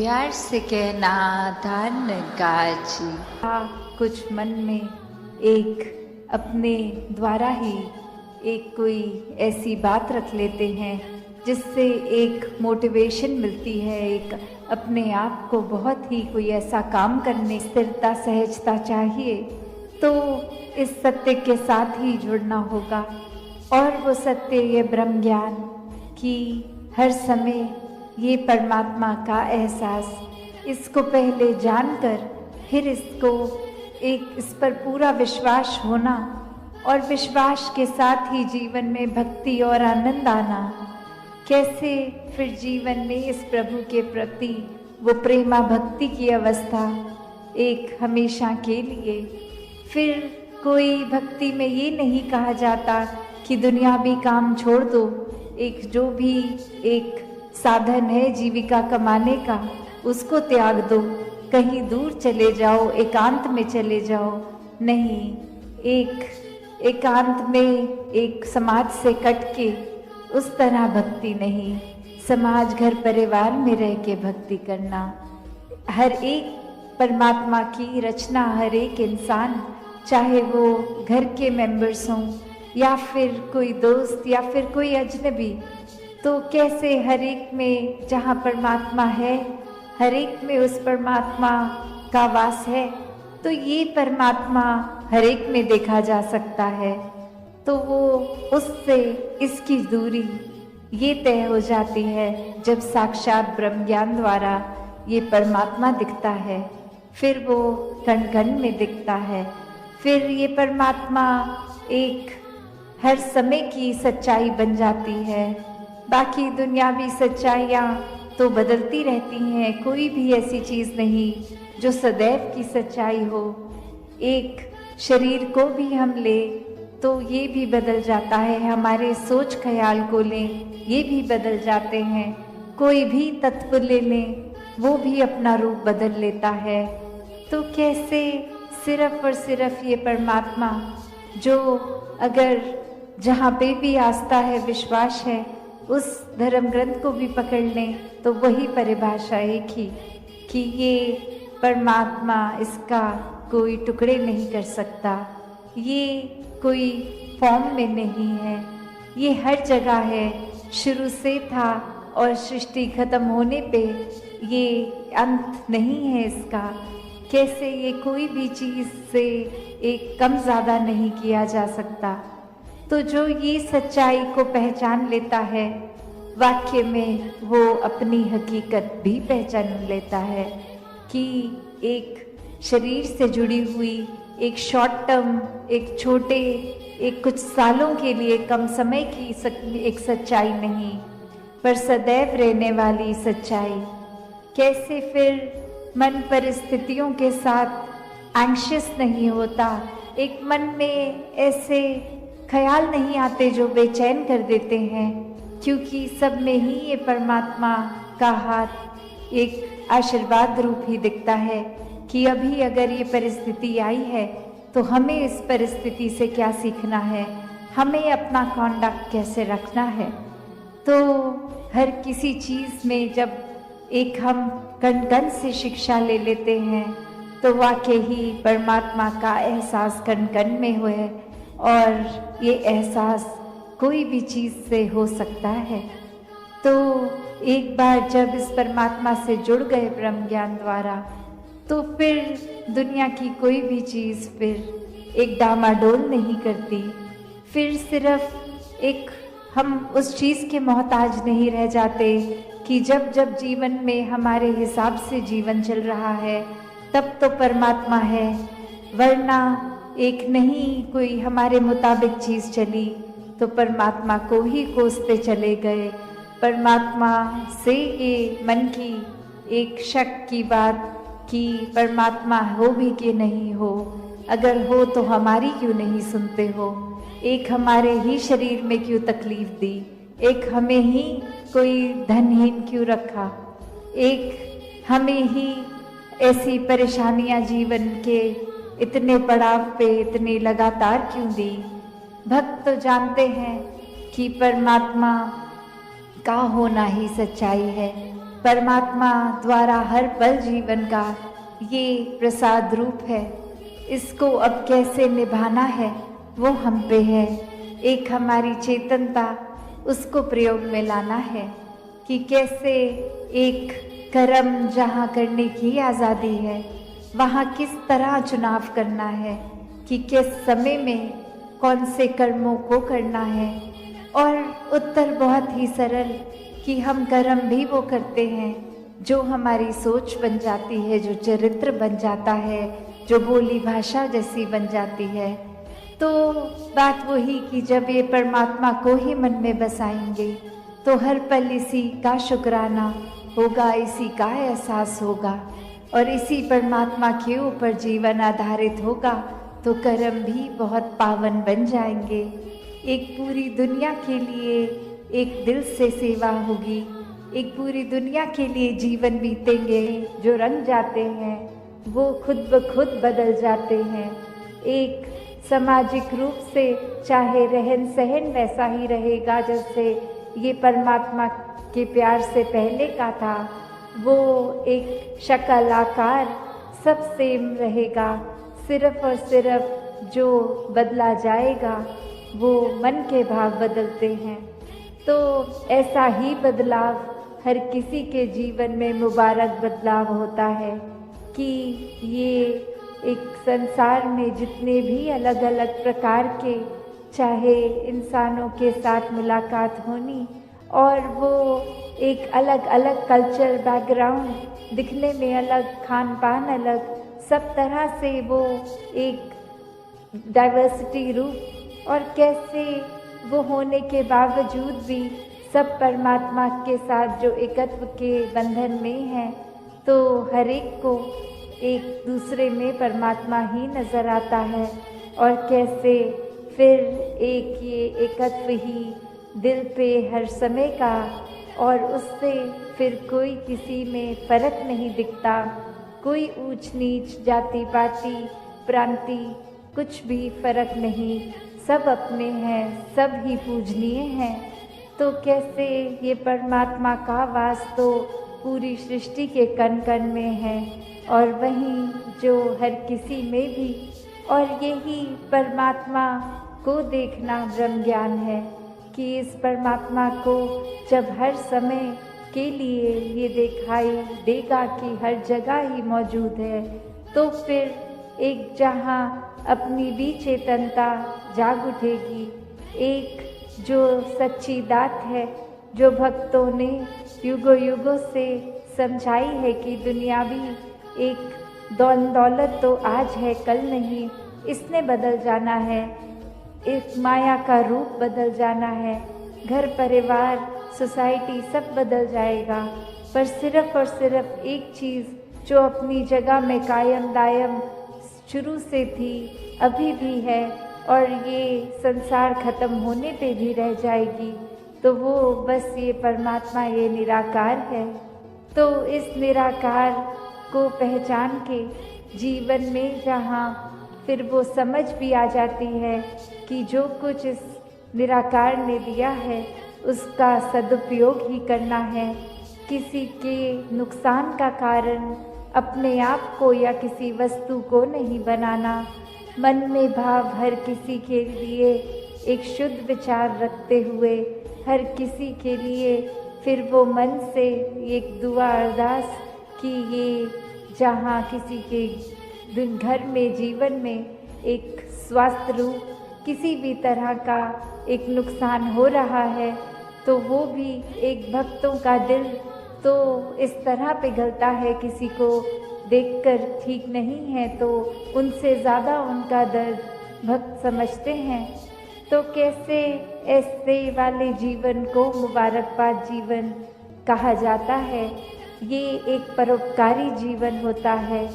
प्यार से कहना धन काजी। कुछ मन में एक अपने द्वारा ही एक कोई ऐसी बात रख लेते हैं जिससे एक मोटिवेशन मिलती है, एक अपने आप को बहुत ही कोई ऐसा काम करने स्थिरता सहजता चाहिए, तो इस सत्य के साथ ही जुड़ना होगा। और वो सत्य ये ब्रह्म ज्ञान कि हर समय ये परमात्मा का एहसास, इसको पहले जानकर फिर इसको एक इस पर पूरा विश्वास होना और विश्वास के साथ ही जीवन में भक्ति और आनंद आना। कैसे फिर जीवन में इस प्रभु के प्रति वो प्रेमा भक्ति की अवस्था एक हमेशा के लिए। फिर कोई भक्ति में ये नहीं कहा जाता कि दुनियावी काम छोड़ दो, एक जो भी एक साधन है जीविका कमाने का उसको त्याग दो, कहीं दूर चले जाओ, एकांत में चले जाओ। नहीं, एक एकांत में एक समाज से कट के उस तरह भक्ति नहीं, समाज घर परिवार में रह के भक्ति करना। हर एक परमात्मा की रचना, हर एक इंसान, चाहे वो घर के मेंबर्स हों या फिर कोई दोस्त या फिर कोई अजनबी, तो कैसे हर एक में जहाँ परमात्मा है, हर एक में उस परमात्मा का वास है, तो ये परमात्मा हर एक में देखा जा सकता है। तो वो उससे इसकी दूरी ये तय हो जाती है जब साक्षात ब्रह्म ज्ञान द्वारा ये परमात्मा दिखता है, फिर वो कण कण में दिखता है। फिर ये परमात्मा एक हर समय की सच्चाई बन जाती है। बाकी दुनियावी सच्चाइयाँ तो बदलती रहती हैं, कोई भी ऐसी चीज़ नहीं जो सदैव की सच्चाई हो। एक शरीर को भी हम ले तो ये भी बदल जाता है, हमारे सोच ख्याल को लें ये भी बदल जाते हैं, कोई भी तत्व ले लें वो भी अपना रूप बदल लेता है। तो कैसे सिर्फ और सिर्फ ये परमात्मा जो अगर जहाँ पे भी आस्था है, विश्वास है, उस धर्म ग्रंथ को भी पकड़ लें तो वही परिभाषा एक ही कि ये परमात्मा, इसका कोई टुकड़े नहीं कर सकता, ये कोई फॉर्म में नहीं है, ये हर जगह है, शुरू से था और सृष्टि खत्म होने पे ये अंत नहीं है इसका। कैसे ये कोई भी चीज़ से एक कम ज़्यादा नहीं किया जा सकता। तो जो ये सच्चाई को पहचान लेता है, वाक्य में वो अपनी हकीकत भी पहचान लेता है कि एक शरीर से जुड़ी हुई एक शॉर्ट टर्म, एक छोटे, एक कुछ सालों के लिए कम समय की एक सच्चाई नहीं, पर सदैव रहने वाली सच्चाई। कैसे फिर मन परिस्थितियों के साथ एंग्शियस नहीं होता, एक मन में ऐसे ख्याल नहीं आते जो बेचैन कर देते हैं, क्योंकि सब में ही ये परमात्मा का हाथ एक आशीर्वाद रूप ही दिखता है कि अभी अगर ये परिस्थिति आई है तो हमें इस परिस्थिति से क्या सीखना है, हमें अपना कॉन्डक्ट कैसे रखना है। तो हर किसी चीज़ में जब एक हम कण कण से शिक्षा ले लेते हैं तो वाकई ही परमात्मा का एहसास कण कण में हुए, और ये एहसास कोई भी चीज़ से हो सकता है। तो एक बार जब इस परमात्मा से जुड़ गए ब्रह्म ज्ञान द्वारा, तो फिर दुनिया की कोई भी चीज़ फिर एक डामाडोल नहीं करती। फिर सिर्फ एक हम उस चीज़ के मोहताज नहीं रह जाते कि जब जब जीवन में हमारे हिसाब से जीवन चल रहा है तब तो परमात्मा है, वरना एक नहीं कोई हमारे मुताबिक चीज़ चली तो परमात्मा को ही कोसते चले गए। परमात्मा से ये मन की एक शक की बात कि परमात्मा हो भी कि नहीं हो, अगर हो तो हमारी क्यों नहीं सुनते हो, एक हमारे ही शरीर में क्यों तकलीफ दी, एक हमें ही कोई धनहीन क्यों रखा, एक हमें ही ऐसी परेशानियां जीवन के इतने पड़ाव पे इतने लगातार क्यों दी। भक्त तो जानते हैं कि परमात्मा का होना ही सच्चाई है, परमात्मा द्वारा हर पल जीवन का ये प्रसाद रूप है। इसको अब कैसे निभाना है वो हम पे है। एक हमारी चेतनता, उसको प्रयोग में लाना है कि कैसे एक कर्म जहाँ करने की आज़ादी है वहाँ किस तरह चुनाव करना है, कि किस समय में कौन से कर्मों को करना है। और उत्तर बहुत ही सरल कि हम कर्म भी वो करते हैं जो हमारी सोच बन जाती है, जो चरित्र बन जाता है, जो बोली भाषा जैसी बन जाती है। तो बात वही कि जब ये परमात्मा को ही मन में बसाएंगे तो हर पल इसी का शुक्राना होगा, इसी का एहसास होगा और इसी परमात्मा के ऊपर जीवन आधारित होगा तो कर्म भी बहुत पावन बन जाएंगे। एक पूरी दुनिया के लिए एक दिल से सेवा होगी, एक पूरी दुनिया के लिए जीवन बीतेंगे। जो रंग जाते हैं वो खुद ब खुद बदल जाते हैं। एक सामाजिक रूप से चाहे रहन सहन वैसा ही रहेगा जैसे ये परमात्मा के प्यार से पहले का था। वो एक शक्ल आकार सब सेम रहेगा, सिर्फ और सिर्फ जो बदला जाएगा वो मन के भाव बदलते हैं। तो ऐसा ही बदलाव हर किसी के जीवन में मुबारक बदलाव होता है कि ये एक संसार में जितने भी अलग अलग प्रकार के चाहे इंसानों के साथ मुलाकात होनी और वो एक अलग अलग कल्चर बैकग्राउंड, दिखने में अलग, खान पान अलग, सब तरह से वो एक डाइवर्सिटी रूप और कैसे वो होने के बावजूद भी सब परमात्मा के साथ जो एकत्व के बंधन में हैं, तो हर एक को एक दूसरे में परमात्मा ही नज़र आता है। और कैसे फिर एक ये एकत्व ही दिल पे हर समय का, और उससे फिर कोई किसी में फ़र्क नहीं दिखता, कोई ऊंच नीच जाति पाति प्रांति कुछ भी फ़र्क नहीं, सब अपने हैं, सब ही पूजनीय हैं। तो कैसे ये परमात्मा का वास तो पूरी सृष्टि के कण कण में है और वहीं जो हर किसी में भी, और यही परमात्मा को देखना ब्रह्म ज्ञान है कि इस परमात्मा को जब हर समय के लिए ये दिखाई देगा कि हर जगह ही मौजूद है, तो फिर एक जहाँ अपनी भी चेतनता जाग उठेगी। एक जो सच्ची दात है, जो भक्तों ने युगों युगों से समझाई है कि दुनिया भी एक दौलत तो आज है कल नहीं, इसने बदल जाना है, एक माया का रूप बदल जाना है, घर परिवार सोसाइटी सब बदल जाएगा, पर सिर्फ और सिर्फ एक चीज़ जो अपनी जगह में कायम दायम शुरू से थी, अभी भी है और ये संसार खत्म होने पे भी रह जाएगी, तो वो बस ये परमात्मा, ये निराकार है। तो इस निराकार को पहचान के जीवन में जहाँ फिर वो समझ भी आ जाती है कि जो कुछ इस निराकार ने दिया है उसका सदुपयोग ही करना है, किसी के नुकसान का कारण अपने आप को या किसी वस्तु को नहीं बनाना, मन में भाव हर किसी के लिए एक शुद्ध विचार रखते हुए हर किसी के लिए फिर वो मन से एक दुआ अरदास कि ये जहाँ किसी के दिन घर में जीवन में एक स्वास्थ्य रूप किसी भी तरह का एक नुकसान हो रहा है, तो वो भी एक भक्तों का दिल तो इस तरह पिघलता है, किसी को देखकर ठीक नहीं है तो उनसे ज़्यादा उनका दर्द भक्त समझते हैं। तो कैसे ऐसे वाले जीवन को मुबारकबाद जीवन कहा जाता है। ये एक परोपकारी जीवन होता है,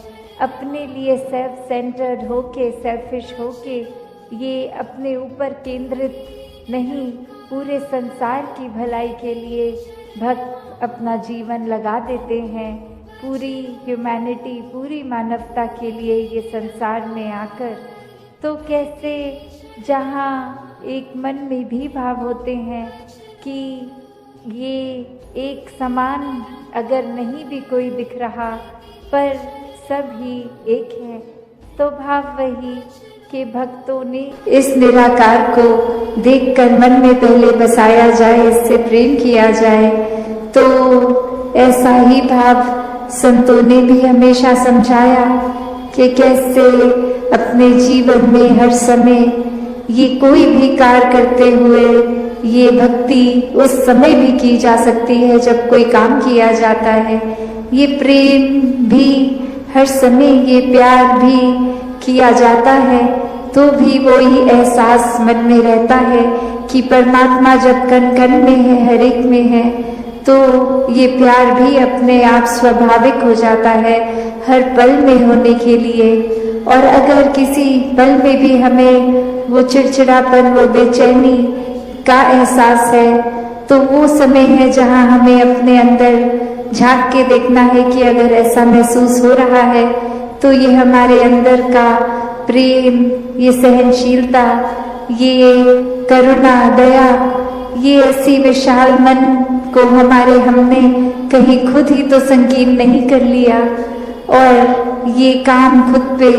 अपने लिए सेल्फ सेंटर्ड होके, सेल्फिश होके, ये अपने ऊपर केंद्रित नहीं, पूरे संसार की भलाई के लिए भक्त अपना जीवन लगा देते हैं, पूरी ह्यूमैनिटी, पूरी मानवता के लिए ये संसार में आकर। तो कैसे जहाँ एक मन में भी भाव होते हैं कि ये एक समान अगर नहीं भी कोई दिख रहा, पर सब ही एक है। तो भाव वही कि भक्तों ने इस निराकार को देखकर मन में पहले बसाया जाए, इससे प्रेम किया जाए। तो ऐसा ही भाव संतों ने भी हमेशा समझाया कि कैसे अपने जीवन में हर समय ये कोई भी कार्य करते हुए ये भक्ति उस समय भी की जा सकती है जब कोई काम किया जाता है। ये प्रेम भी हर समय, ये प्यार भी किया जाता है तो भी वही एहसास मन में रहता है कि परमात्मा जब कण कण में है, हर एक में है, तो ये प्यार भी अपने आप स्वाभाविक हो जाता है हर पल में होने के लिए। और अगर किसी पल में भी हमें वो चिड़चिड़ापन, वो बेचैनी का एहसास है, तो वो समय है जहाँ हमें अपने अंदर झांक के देखना है कि अगर ऐसा महसूस हो रहा है तो ये हमारे अंदर का प्रेम, ये सहनशीलता, ये करुणा, दया, ये ऐसी विशाल मन को हमने कहीं खुद ही तो संकीर्ण नहीं कर लिया, और ये काम खुद पे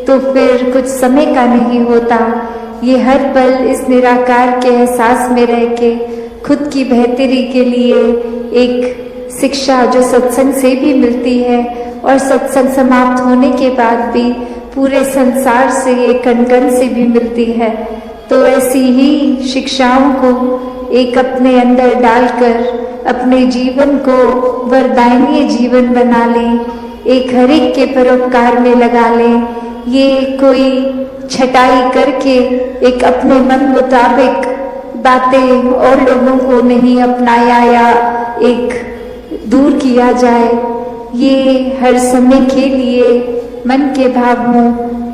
तो फिर कुछ समय का नहीं होता। ये हर पल इस निराकार के एहसास में रह के खुद की बेहतरी के लिए एक शिक्षा जो सत्संग से भी मिलती है और सत्संग समाप्त होने के बाद भी पूरे संसार से, एक कण-कण से भी मिलती है। तो ऐसी ही शिक्षाओं को एक अपने अंदर डालकर अपने जीवन को वरदायनीय जीवन बना लें, एक हर एक के परोपकार में लगा लें। ये कोई छटाई करके एक अपने मन मुताबिक बातें और लोगों को नहीं अपनाया या एक दूर किया जाए। ये हर समय के लिए मन के भाव हो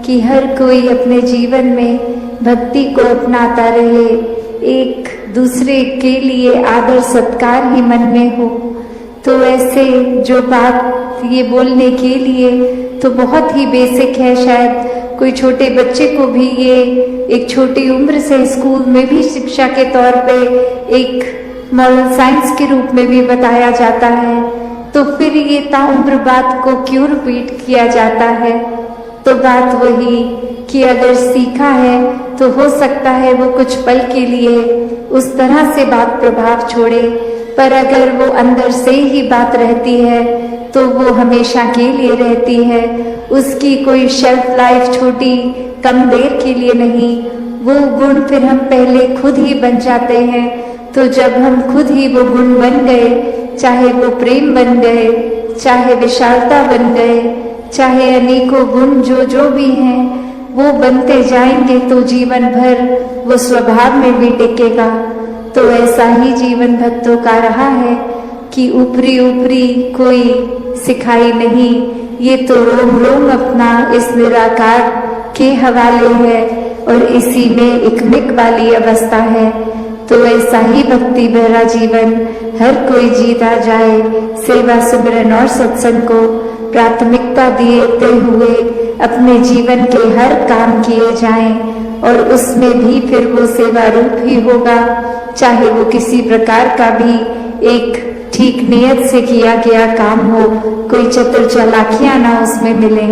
कि हर कोई अपने जीवन में भक्ति को अपनाता रहे, एक दूसरे के लिए आदर सत्कार ही मन में हो। तो ऐसे जो बात ये बोलने के लिए तो बहुत ही बेसिक है, शायद कोई छोटे बच्चे को भी ये एक छोटी उम्र से स्कूल में भी शिक्षा के तौर पे एक मॉरल साइंस के रूप में भी बताया जाता है, तो फिर ये ताउम्र बात को क्यों रिपीट किया जाता है। तो बात वही कि अगर सीखा है तो हो सकता है वो कुछ पल के लिए उस तरह से बात प्रभाव छोड़े, पर अगर वो अंदर से ही बात रहती है तो वो हमेशा के लिए रहती है। उसकी कोई शेल्फ लाइफ छोटी कम देर के लिए नहीं, वो गुण फिर हम पहले खुद ही बन जाते हैं। तो जब हम खुद ही वो गुण बन गए, चाहे वो प्रेम बन गए, चाहे विशालता बन गए, चाहे अनेकों गुण जो भी हैं वो बनते जाएंगे, तो जीवन भर वो स्वभाव में भी टिकेगा। तो ऐसा ही जीवन भक्तों का रहा है कि ऊपरी ऊपरी कोई सिखाई नहीं, ये तो रोम रोम अपना इस निराकार के हवाले है और इसी में एक मिक वाली अवस्था है। तो ऐसा ही भक्ति भरा जीवन हर कोई जीता जाए, सेवा सिमरन और सत्संग को प्राथमिकता देते हुए अपने जीवन के हर काम किए जाएं, और उसमें भी फिर वो सेवा रूप ही होगा, चाहे वो किसी प्रकार का भी एक ठीक नियत से किया गया काम हो, कोई चतुर चालाकियां ना उसमें मिले।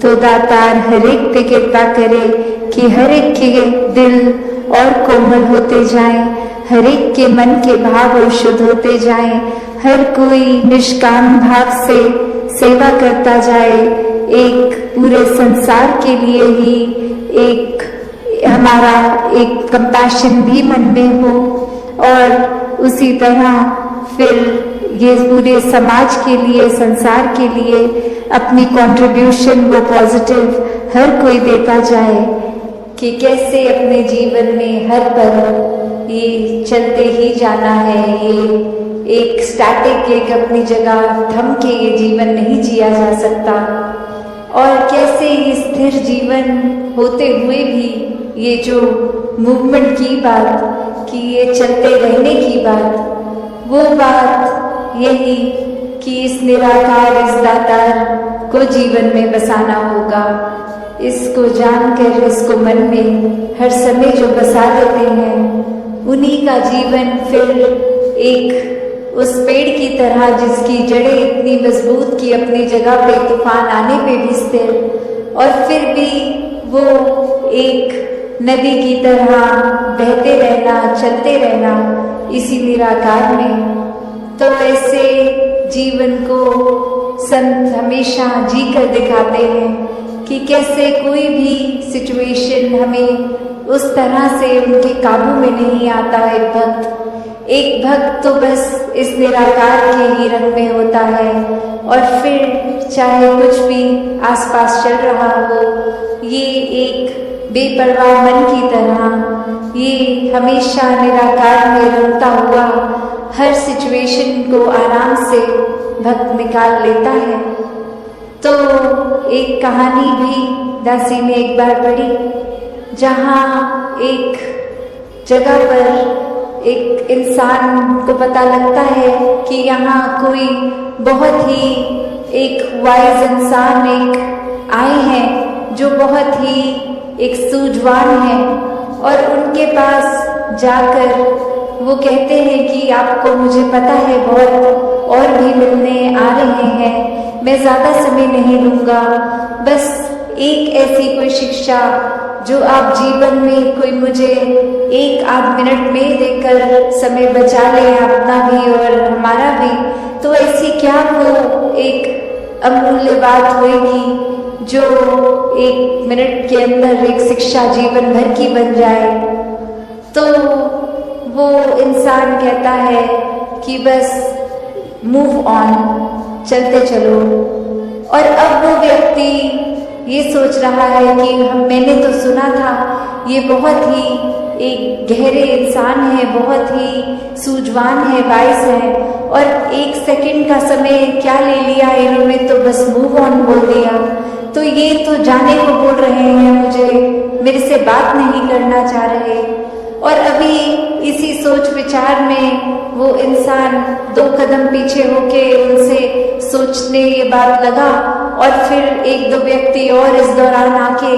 तो दातार हर एक पे कृपा करे कि हर एक के दिल और कोमल होते जाएं, हर एक के मन के भाव और शुद्ध होते जाएं, हर कोई निष्काम भाव से सेवा करता जाए, एक पूरे संसार के लिए ही एक हमारा एक कंपैशन भी मन में हो, और उसी तरह फिर ये पूरे समाज के लिए, संसार के लिए अपनी कंट्रीब्यूशन वो पॉजिटिव हर कोई देता जाए कि कैसे अपने जीवन में हर पल ये चलते ही जाना है। ये एक स्टैटिक, एक अपनी जगह थम के ये जीवन नहीं जिया जा सकता, और कैसे ये स्थिर जीवन होते हुए भी ये जो मूवमेंट की बात, कि ये चलते रहने की बात, वो बात यही कि इस निराकार, इस दातार को जीवन में बसाना होगा। इसको जानकर, इसको मन में हर समय जो बसा लेते हैं, उन्हीं का जीवन फिर एक उस पेड़ की तरह जिसकी जड़ें इतनी मजबूत की अपनी जगह पे तूफान आने पे भी स्थिर, और फिर भी वो एक नदी की तरह बहते रहना, चलते रहना इसी निराकार में। तो ऐसे जीवन को संत हमेशा जी कर दिखाते हैं कि कैसे कोई भी सिचुएशन हमें उस तरह से उनके काबू में नहीं आता। एक भक्त तो बस इस निराकार के ही रंग में होता है, और फिर चाहे कुछ भी आसपास चल रहा हो, ये एक बेपरवाह मन की तरह ये हमेशा निराकार में रमता हुआ हर सिचुएशन को आराम से भक्त निकाल लेता है। तो एक कहानी भी दासी ने एक बार पढ़ी, जहाँ एक जगह पर एक इंसान को पता लगता है कि यहाँ कोई बहुत ही एक वाइज इंसान एक आए हैं जो बहुत ही एक सूझवान है, और उनके पास जाकर वो कहते हैं कि आपको मुझे पता है बहुत और भी मिलने आ रहे हैं, मैं ज़्यादा समय नहीं लूँगा, बस एक ऐसी कोई शिक्षा जो आप जीवन में कोई मुझे 1-8 मिनट में देकर समय बचा ले, अपना भी और हमारा भी। तो ऐसी क्या वो एक अमूल्य बात होगी जो 1 मिनट के अंदर एक शिक्षा जीवन भर की बन जाए। तो वो इंसान कहता है कि बस मूव ऑन, चलते चलो। और अब वो व्यक्ति ये सोच रहा है कि मैंने तो सुना था ये बहुत ही एक गहरे इंसान है, बहुत ही सूझवान है, वाइस है, और 1 सेकंड का समय क्या ले लिया इन्होंने, तो बस मूव ऑन बोल दिया। तो ये तो जाने को बोल रहे हैं मुझे, मेरे से बात नहीं करना चाह रहे। और अभी इसी सोच विचार में वो इंसान 2 कदम पीछे होके उनसे सोचने ये बात लगा, और फिर 1-2 व्यक्ति और इस दौरान आके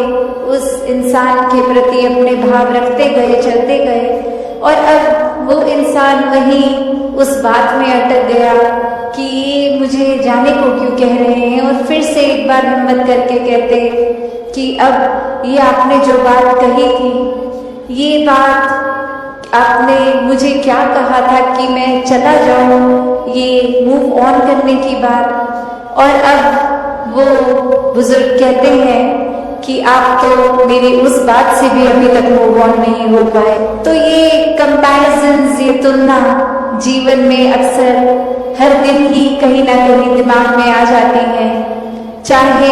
उस इंसान के प्रति अपने भाव रखते गए, चलते गए। और अब वो इंसान वहीं उस बात में अटक गया कि ये मुझे जाने को क्यों कह रहे हैं, और फिर से एक बार हिम्मत करके कहते कि अब ये आपने जो बात कही थी, ये बात आपने मुझे क्या कहा था कि मैं चला जाऊं, ये मूव ऑन करने की बात। और अब वो बुजुर्ग कहते हैं कि आप तो मेरी उस बात से भी अभी तक मूव ऑन नहीं हो पाए। तो ये कंपैरिजन्स, ये तुलना जीवन में अक्सर हर दिन ही कहीं ना कहीं दिमाग में आ जाती है। चाहे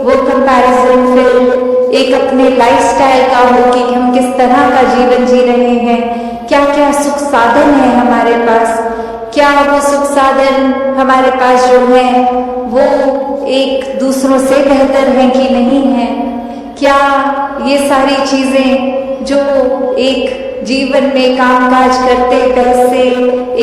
वो कंपैरिजन फिर एक अपने लाइफस्टाइल का हो कि हम किस तरह का जीवन जी रहे हैं, क्या क्या सुख साधन है हमारे पास, क्या वो सुख साधन हमारे पास जो है वो एक दूसरों से बेहतर हैं कि नहीं है, क्या ये सारी चीजें जो एक जीवन में कामकाज करते पैसे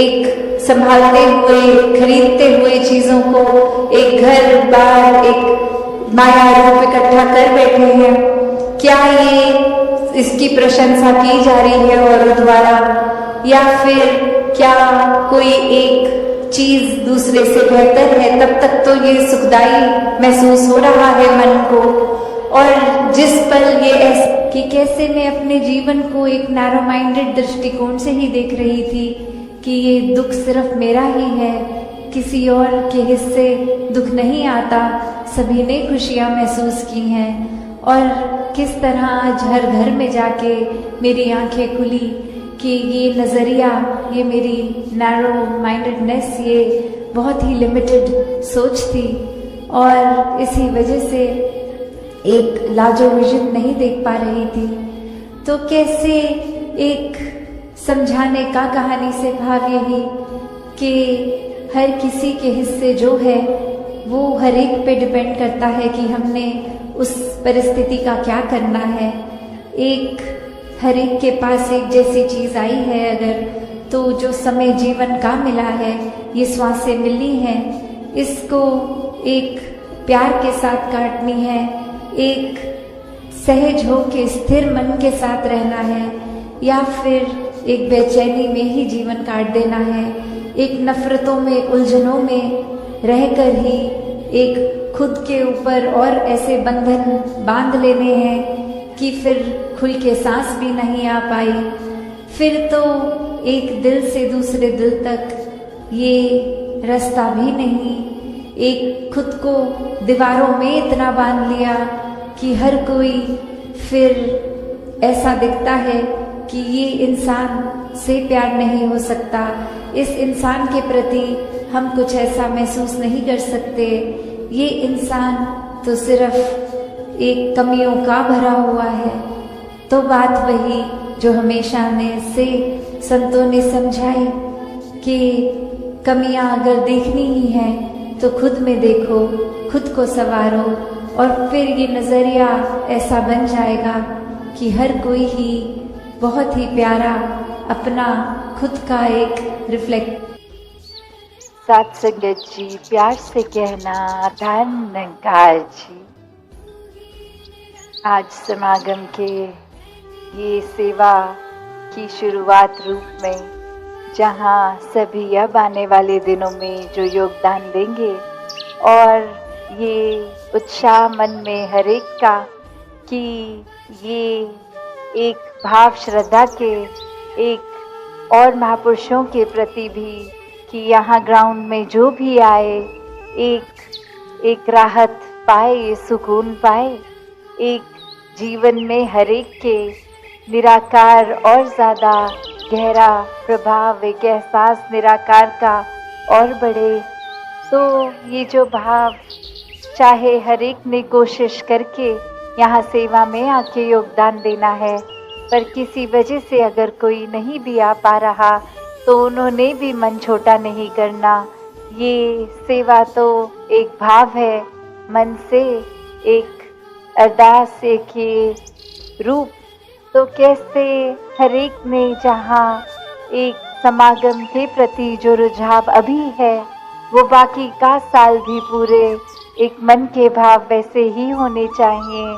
एक संभालते हुए, खरीदते हुए चीजों को एक घर बार एक माया रूप इकट्ठा कर बैठे हैं, क्या ये इसकी प्रशंसा की जा रही है और द्वारा, या फिर क्या कोई एक चीज दूसरे से बेहतर है, तब तक तो ये सुखदाई महसूस हो रहा है मन को। और जिस पल ये ऐसे कि कैसे मैं अपने जीवन को एक नैरो माइंडेड दृष्टिकोण से ही देख रही थी कि ये दुख सिर्फ मेरा ही है, किसी और के हिस्से दुख नहीं आता, सभी ने खुशियाँ महसूस की हैं। और किस तरह आज हर घर में जाके मेरी आंखें खुली कि ये नज़रिया, ये मेरी नैरो माइंडेडनेस, ये बहुत ही लिमिटेड सोच थी, और इसी वजह से एक लाजो विजन नहीं देख पा रही थी। तो कैसे एक समझाने का कहानी से भाव यही कि हर किसी के हिस्से जो है वो हर एक पे डिपेंड करता है कि हमने उस परिस्थिति का क्या करना है। एक हर एक के पास एक जैसी चीज़ आई है अगर, तो जो समय जीवन का मिला है, ये श्वासें मिली हैं, इसको एक प्यार के साथ काटनी है, एक सहज हो के स्थिर मन के साथ रहना है, या फिर एक बेचैनी में ही जीवन काट देना है, एक नफरतों में, उलझनों में रहकर ही एक खुद के ऊपर और ऐसे बंधन बांध लेने हैं कि फिर खुल के सांस भी नहीं आ पाई। फिर तो एक दिल से दूसरे दिल तक ये रास्ता भी नहीं। एक खुद को दीवारों में इतना बांध लिया कि हर कोई फिर ऐसा दिखता है कि ये इंसान से प्यार नहीं हो सकता, इस इंसान के प्रति हम कुछ ऐसा महसूस नहीं कर सकते, ये इंसान तो सिर्फ एक कमियों का भरा हुआ है। तो बात वही जो हमेशा ने से संतों ने समझाई कि कमियां अगर देखनी ही हैं तो खुद में देखो, खुद को संवारो, और फिर ये नज़रिया ऐसा बन जाएगा कि हर कोई ही बहुत ही प्यारा अपना खुद का एक रिफ्लेक्ट। साथ संगत जी, प्यार से कहना धन्यकार जी। आज समागम के ये सेवा की शुरुआत रूप में, जहाँ सभी अब आने वाले दिनों में जो योगदान देंगे और ये उत्साह मन में हर एक का कि ये एक भाव श्रद्धा के एक और महापुरुषों के प्रति भी कि यहाँ ग्राउंड में जो भी आए एक राहत पाए, सुकून पाए, एक जीवन में हर एक के निराकार और ज़्यादा गहरा प्रभाव, एक एहसास निराकार का और बढ़े। तो ये जो भाव, चाहे हर एक ने कोशिश करके यहाँ सेवा में आके योगदान देना है, पर किसी वजह से अगर कोई नहीं भी आ पा रहा तो उन्होंने भी मन छोटा नहीं करना। ये सेवा तो एक भाव है, मन से एक अरदास, एक ये रूप। तो कैसे हर एक ने जहाँ एक समागम के प्रति जो रुझाव अभी है वो बाकी का साल भी पूरे एक मन के भाव वैसे ही होने चाहिए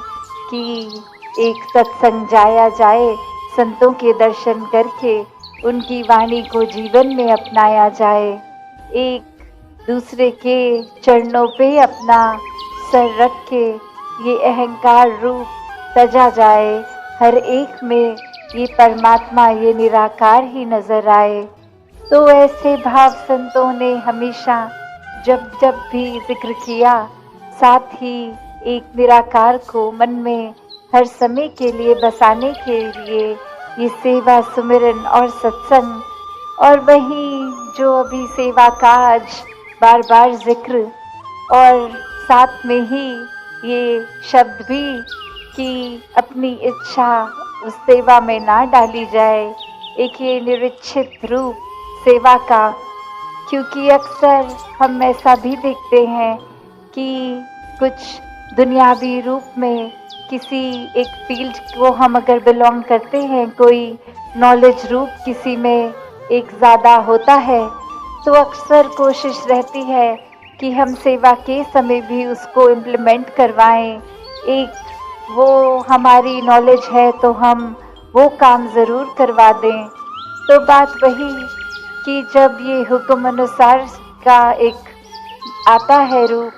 कि एक सत्संग जाया जाए, संतों के दर्शन करके उनकी वाणी को जीवन में अपनाया जाए, एक दूसरे के चरणों पे अपना सर रख के ये अहंकार रूप सजा जाए, हर एक में ये परमात्मा, ये निराकार ही नजर आए। तो ऐसे भाव संतों ने हमेशा जब जब भी जिक्र किया, साथ ही एक निराकार को मन में हर समय के लिए बसाने के लिए ये सेवा, सुमिरन और सत्संग, और वहीं जो अभी सेवा का आज बार बार जिक्र, और साथ में ही ये शब्द भी कि अपनी इच्छा उस सेवा में ना डाली जाए, एक ये निरीक्षित रूप सेवा का। क्योंकि अक्सर हम ऐसा भी देखते हैं कि कुछ दुनियावी रूप में किसी एक फील्ड को हम अगर बिलोंग करते हैं, कोई नॉलेज रूप किसी में एक ज़्यादा होता है, तो अक्सर कोशिश रहती है कि हम सेवा के समय भी उसको इम्प्लीमेंट करवाएं। एक वो हमारी नॉलेज है तो हम वो काम ज़रूर करवा दें। तो बात वही कि जब ये हुक्म अनुसार का एक आता है रूप,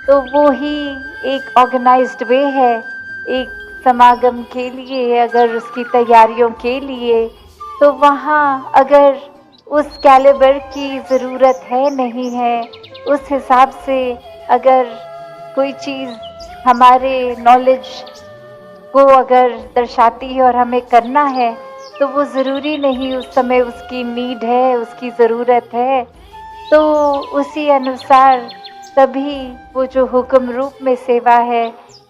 तो वो ही एक ऑर्गेनाइज्ड वे है एक समागम के लिए, अगर उसकी तैयारियों के लिए, तो वहाँ अगर उस कैलिबर की ज़रूरत है नहीं है, उस हिसाब से अगर कोई चीज़ हमारे नॉलेज को अगर दर्शाती है और हमें करना है, तो वो ज़रूरी नहीं उस समय उसकी नीड है, उसकी ज़रूरत है। तो उसी अनुसार तभी वो जो हुक्म रूप में सेवा है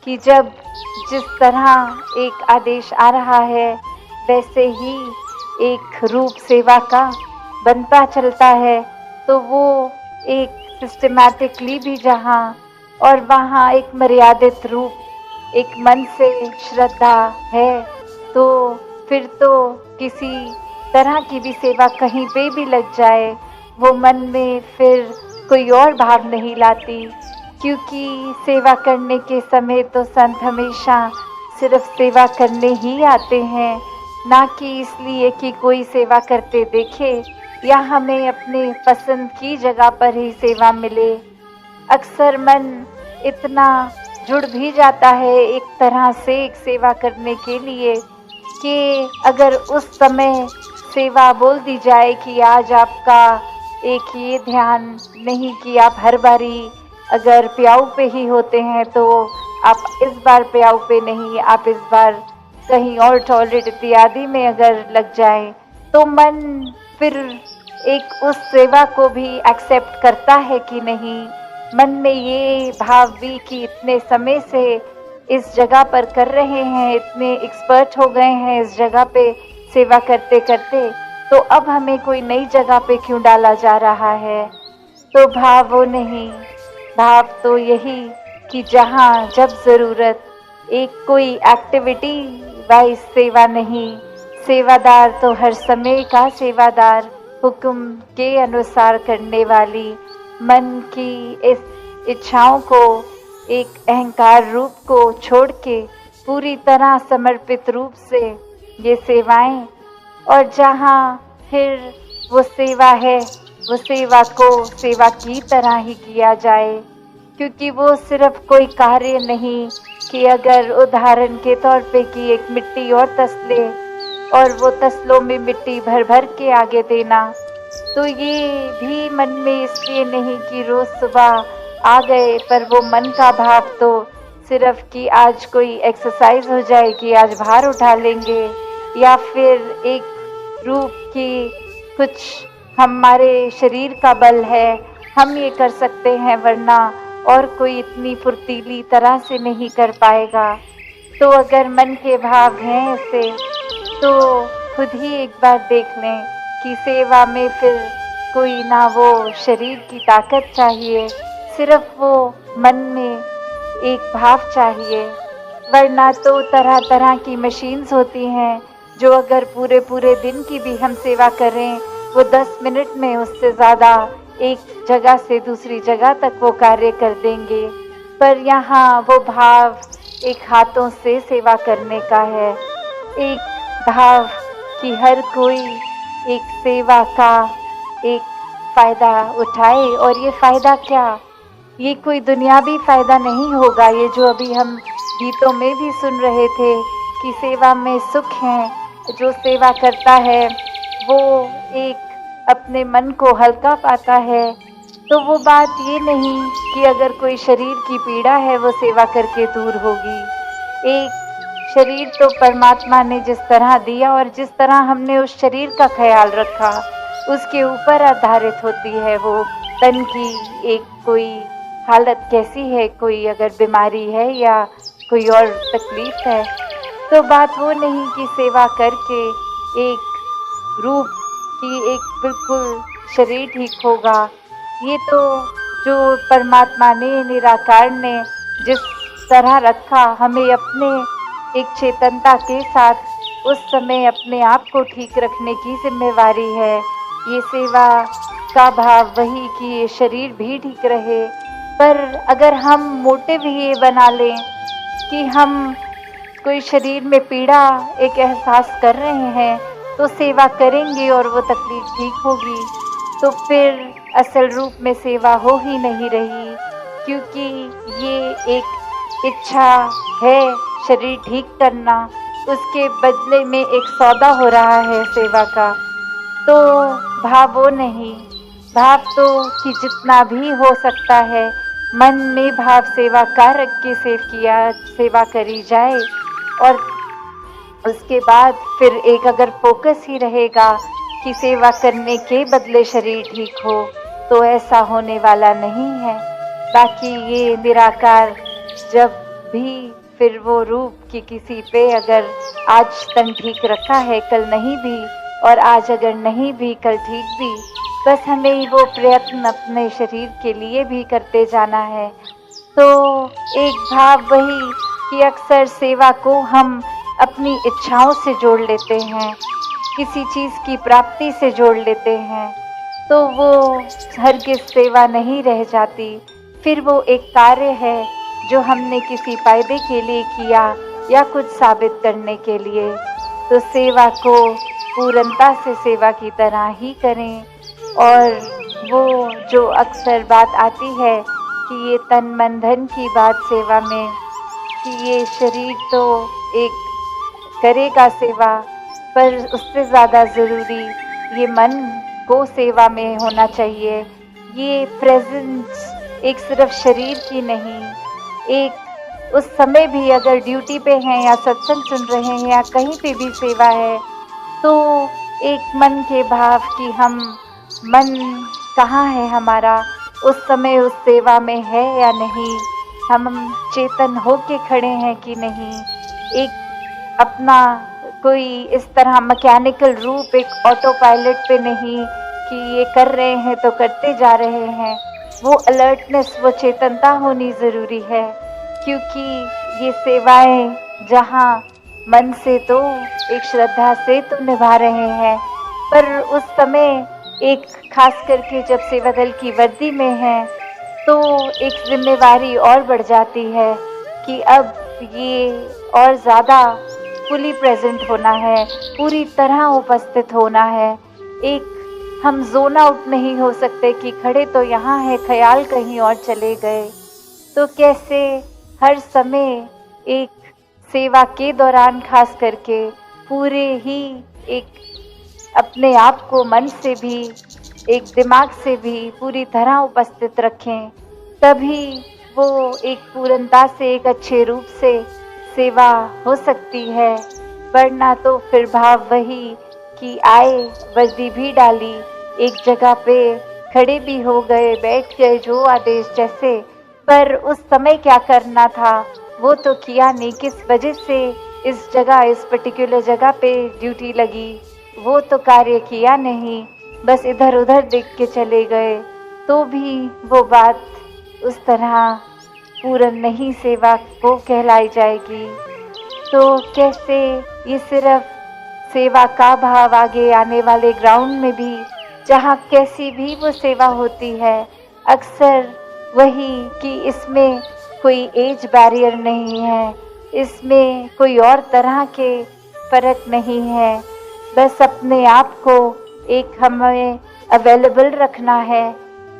कि जब जिस तरह एक आदेश आ रहा है वैसे ही एक रूप सेवा का बनता चलता है, तो वो एक सिस्टमैटिकली भी जहाँ और वहाँ एक मर्यादित रूप एक मन से श्रद्धा है, तो फिर तो किसी तरह की भी सेवा कहीं पे भी लग जाए, वो मन में फिर कोई और भाव नहीं लाती। क्योंकि सेवा करने के समय तो संत हमेशा सिर्फ सेवा करने ही आते हैं, ना कि इसलिए कि कोई सेवा करते देखे या हमें अपने पसंद की जगह पर ही सेवा मिले। अक्सर मन इतना जुड़ भी जाता है एक तरह से एक सेवा करने के लिए कि अगर उस समय सेवा बोल दी जाए कि आज आपका एक ये ध्यान नहीं कि आप हर बारी अगर प्याऊ पे ही होते हैं तो आप इस बार प्याऊ पे नहीं, आप इस बार कहीं और टॉयलेट इत्यादि में अगर लग जाए तो मन फिर एक उस सेवा को भी एक्सेप्ट करता है कि नहीं। मन में ये भाव भी कि इतने समय से इस जगह पर कर रहे हैं, इतने एक्सपर्ट हो गए हैं इस जगह पे सेवा करते करते, तो अब हमें कोई नई जगह पे क्यों डाला जा रहा है। तो भाव वो नहीं, भाव तो यही कि जहाँ जब ज़रूरत एक कोई एक्टिविटी वाइज सेवा नहीं, सेवादार तो हर समय का सेवादार, हुक्म के अनुसार करने वाली मन की इस इच्छाओं को, एक अहंकार रूप को छोड़ के पूरी तरह समर्पित रूप से ये सेवाएं, और जहाँ फिर वो सेवा है वो सेवा को सेवा की तरह ही किया जाए, क्योंकि वो सिर्फ कोई कार्य नहीं कि अगर उदाहरण के तौर पे कि एक मिट्टी और तसले और वो तसलों में मिट्टी भर भर के आगे देना, तो ये भी मन में इसलिए नहीं कि रोज़ सुबह आ गए, पर वो मन का भाव तो सिर्फ कि आज कोई एक्सरसाइज हो जाए कि आज भार उठा लेंगे, या फिर एक रूप की कुछ हमारे शरीर का बल है हम ये कर सकते हैं, वरना और कोई इतनी फुर्तीली तरह से नहीं कर पाएगा। तो अगर मन के भाव हैं ऐसे तो खुद ही एक बार देख लें कि सेवा में फिर कोई ना वो शरीर की ताकत चाहिए, सिर्फ वो मन में एक भाव चाहिए। वरना तो तरह तरह की मशीन्स होती हैं जो अगर पूरे पूरे दिन की भी हम सेवा करें वो 10 मिनट में उससे ज़्यादा एक जगह से दूसरी जगह तक वो कार्य कर देंगे, पर यहाँ वो भाव एक हाथों से सेवा करने का है, एक भाव कि हर कोई एक सेवा का एक फ़ायदा उठाए। और ये फ़ायदा क्या, ये कोई दुनियावी फ़ायदा नहीं होगा, ये जो अभी हम गीतों में भी सुन रहे थे कि सेवा में सुख है, जो सेवा करता है वो एक अपने मन को हल्का पाता है। तो वो बात ये नहीं कि अगर कोई शरीर की पीड़ा है वो सेवा करके दूर होगी। एक शरीर तो परमात्मा ने जिस तरह दिया और जिस तरह हमने उस शरीर का ख्याल रखा उसके ऊपर आधारित होती है वो तन की एक कोई हालत कैसी है, कोई अगर बीमारी है या कोई और तकलीफ है। तो बात वो नहीं कि सेवा करके एक रूप की एक बिल्कुल शरीर ठीक होगा। ये तो जो परमात्मा ने, निराकार ने जिस तरह रखा, हमें अपने एक चेतनता के साथ उस समय अपने आप को ठीक रखने की जिम्मेवारी है। ये सेवा का भाव वही कि ये शरीर भी ठीक रहे, पर अगर हम मोटिव ही बना लें कि हम कोई शरीर में पीड़ा एक एहसास कर रहे हैं तो सेवा करेंगे और वो तकलीफ ठीक होगी, तो फिर असल रूप में सेवा हो ही नहीं रही, क्योंकि ये एक इच्छा है शरीर ठीक करना, उसके बदले में एक सौदा हो रहा है सेवा का। तो भाव वो नहीं, भाव तो कि जितना भी हो सकता है मन में भाव सेवा का रख के सेवा करी जाए, और उसके बाद फिर एक अगर फोकस ही रहेगा कि सेवा करने के बदले शरीर ठीक हो, तो ऐसा होने वाला नहीं है। बाकी ये निराकार जब भी फिर वो रूप कि किसी पे अगर आज तन ठीक रखा है कल नहीं भी, और आज अगर नहीं भी कल ठीक भी, बस हमें वो प्रयत्न अपने शरीर के लिए भी करते जाना है। तो एक भाव वही कि अक्सर सेवा को हम अपनी इच्छाओं से जोड़ लेते हैं, किसी चीज़ की प्राप्ति से जोड़ लेते हैं, तो वो हरगिज़ सेवा नहीं रह जाती, फिर वो एक कार्य है जो हमने किसी फायदे के लिए किया या कुछ साबित करने के लिए। तो सेवा को पूर्णता से सेवा की तरह ही करें। और वो जो अक्सर बात आती है कि ये तन मन धन की बात सेवा में, कि ये शरीर तो एक करेगा सेवा, पर उससे ज़्यादा ज़रूरी ये मन को सेवा में होना चाहिए। ये प्रेजेंस एक सिर्फ शरीर की नहीं, एक उस समय भी अगर ड्यूटी पे हैं या सत्संग सुन रहे हैं या कहीं पे भी सेवा है, तो एक मन के भाव कि हम मन कहाँ है हमारा, उस समय उस सेवा में है या नहीं, हम चेतन होके खड़े हैं कि नहीं। एक अपना कोई इस तरह मैकेनिकल रूप, एक ऑटो पायलट पे नहीं कि ये कर रहे हैं तो करते जा रहे हैं। वो अलर्टनेस, वो चेतनता होनी ज़रूरी है, क्योंकि ये सेवाएं जहाँ मन से तो एक श्रद्धा से तो निभा रहे हैं, पर उस समय एक खास करके जब सेवा दल की वर्दी में है तो एक जिम्मेवारी और बढ़ जाती है कि अब ये और ज़्यादा फुली प्रेजेंट होना है, पूरी तरह उपस्थित होना है। एक हम जोन आउट नहीं हो सकते कि खड़े तो यहाँ है, ख्याल कहीं और चले गए। तो कैसे हर समय एक सेवा के दौरान खास करके पूरे ही एक अपने आप को मन से भी, एक दिमाग से भी पूरी तरह उपस्थित रखें, तभी वो एक पूर्णता से, एक अच्छे रूप से सेवा हो सकती है। वरना तो फिर भाव वही कि आए, वर्दी भी डाली, एक जगह पे खड़े भी हो गए, बैठ गए जो आदेश जैसे, पर उस समय क्या करना था वो तो किया नहीं। किस वजह से इस जगह, इस पर्टिकुलर जगह पे ड्यूटी लगी, वो तो कार्य किया नहीं, बस इधर उधर देख के चले गए, तो भी वो बात उस तरह पूर्ण नहीं सेवा को कहलाई जाएगी। तो कैसे ये सिर्फ सेवा का भाव आगे आने वाले ग्राउंड में भी, जहाँ कैसी भी वो सेवा होती है, अक्सर वही कि इसमें कोई एज बैरियर नहीं है, इसमें कोई और तरह के फर्क नहीं है, बस अपने आप को एक हमें अवेलेबल रखना है।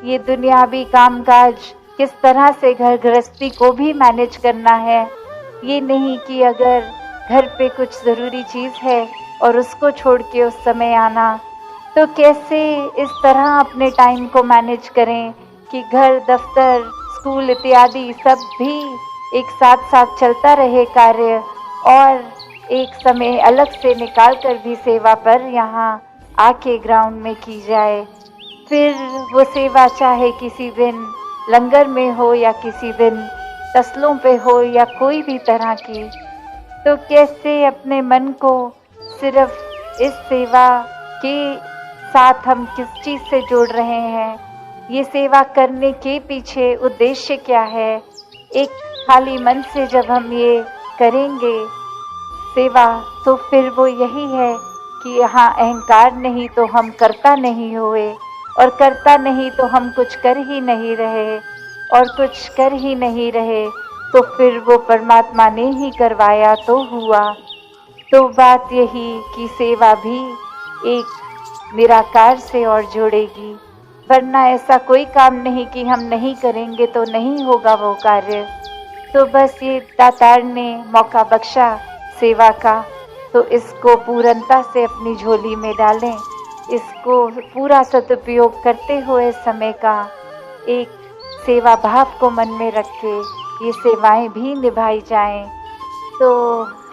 ये दुनियावी कामकाज किस तरह से घर गृहस्थी को भी मैनेज करना है, ये नहीं कि अगर घर पे कुछ ज़रूरी चीज़ है और उसको छोड़ के उस समय आना, तो कैसे इस तरह अपने टाइम को मैनेज करें कि घर, दफ्तर, स्कूल इत्यादि सब भी एक साथ साथ चलता रहे कार्य, और एक समय अलग से निकाल कर भी सेवा पर यहाँ आके ग्राउंड में की जाए। फिर वो सेवा चाहे किसी दिन लंगर में हो या किसी दिन तसलों पे हो या कोई भी तरह की, तो कैसे अपने मन को सिर्फ इस सेवा के साथ हम किस चीज़ से जोड़ रहे हैं, ये सेवा करने के पीछे उद्देश्य क्या है। एक खाली मन से जब हम ये करेंगे सेवा, तो फिर वो यही है कि यहाँ अहंकार नहीं तो हम करता नहीं हुए, और करता नहीं तो हम कुछ कर ही नहीं रहे, और कुछ कर ही नहीं रहे तो फिर वो परमात्मा ने ही करवाया तो हुआ। तो बात यही कि सेवा भी एक निराकार से और जोड़ेगी, वरना ऐसा कोई काम नहीं कि हम नहीं करेंगे तो नहीं होगा वो कार्य। तो बस ये दातार ने मौका बख्शा सेवा का, तो इसको पूर्णता से अपनी झोली में डालें, इसको पूरा सदुपयोग करते हुए समय का एक सेवा भाव को मन में रख के ये सेवाएं भी निभाई जाएं। तो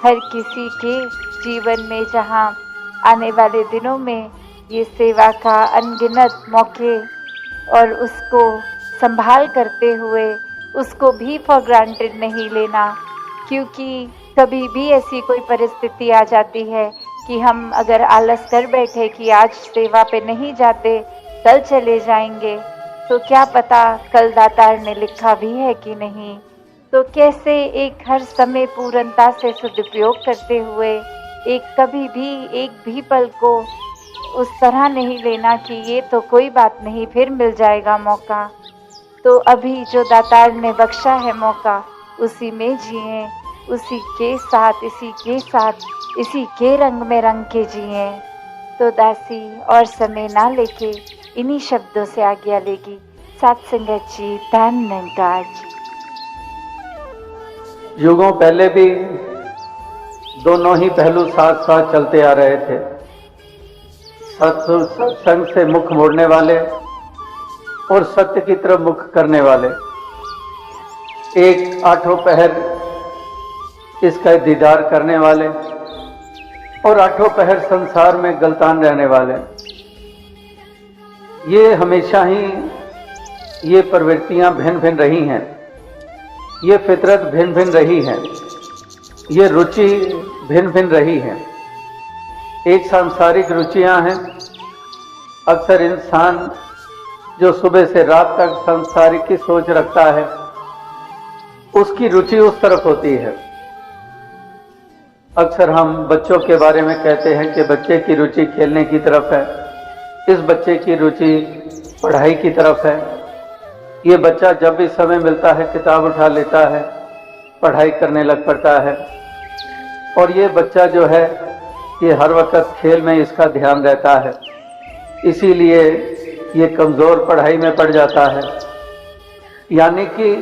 हर किसी के जीवन में जहां आने वाले दिनों में ये सेवा का अनगिनत मौके, और उसको संभाल करते हुए उसको भी फॉर ग्रांटेड नहीं लेना, क्योंकि कभी भी ऐसी कोई परिस्थिति आ जाती है कि हम अगर आलस कर बैठे कि आज सेवा पे नहीं जाते, कल चले जाएंगे, तो क्या पता कल दातार ने लिखा भी है कि नहीं। तो कैसे एक हर समय पूर्णता से सदुपयोग करते हुए एक कभी भी एक भी पल को उस तरह नहीं लेना कि ये तो कोई बात नहीं, फिर मिल जाएगा मौका। तो अभी जो दातार ने बख्शा है मौका, उसी में जिएं, उसी के साथ इसी के रंग में रंग के जिए। तो दासी और समय ना लेके इन्हीं शब्दों से आज्ञा लेगी। सात संगत जी, धन्यवाद। युगों पहले भी दोनों ही पहलू साथ साथ चलते आ रहे थे। सत्संग से मुख मोड़ने वाले और सत्य की तरफ मुख करने वाले। एक आठों पहर इसका दीदार करने वाले और आठों पहर संसार में गलतान रहने वाले। ये हमेशा ही ये प्रवृत्तियां भिन्न भिन्न रही हैं, ये फितरत भिन्न भिन्न रही है, ये रुचि भिन्न भिन्न रही है। एक सांसारिक रुचियां हैं। अक्सर इंसान जो सुबह से रात तक सांसारिक की सोच रखता है, उसकी रुचि उस तरफ होती है। अक्सर हम बच्चों के बारे में कहते हैं कि बच्चे की रुचि खेलने की तरफ है, इस बच्चे की रुचि पढ़ाई की तरफ है। ये बच्चा जब भी समय मिलता है किताब उठा लेता है, पढ़ाई करने लग पड़ता है। और ये बच्चा जो है ये हर वक्त खेल में इसका ध्यान रहता है, इसीलिए ये कमज़ोर पढ़ाई में पड़ जाता है। यानी कि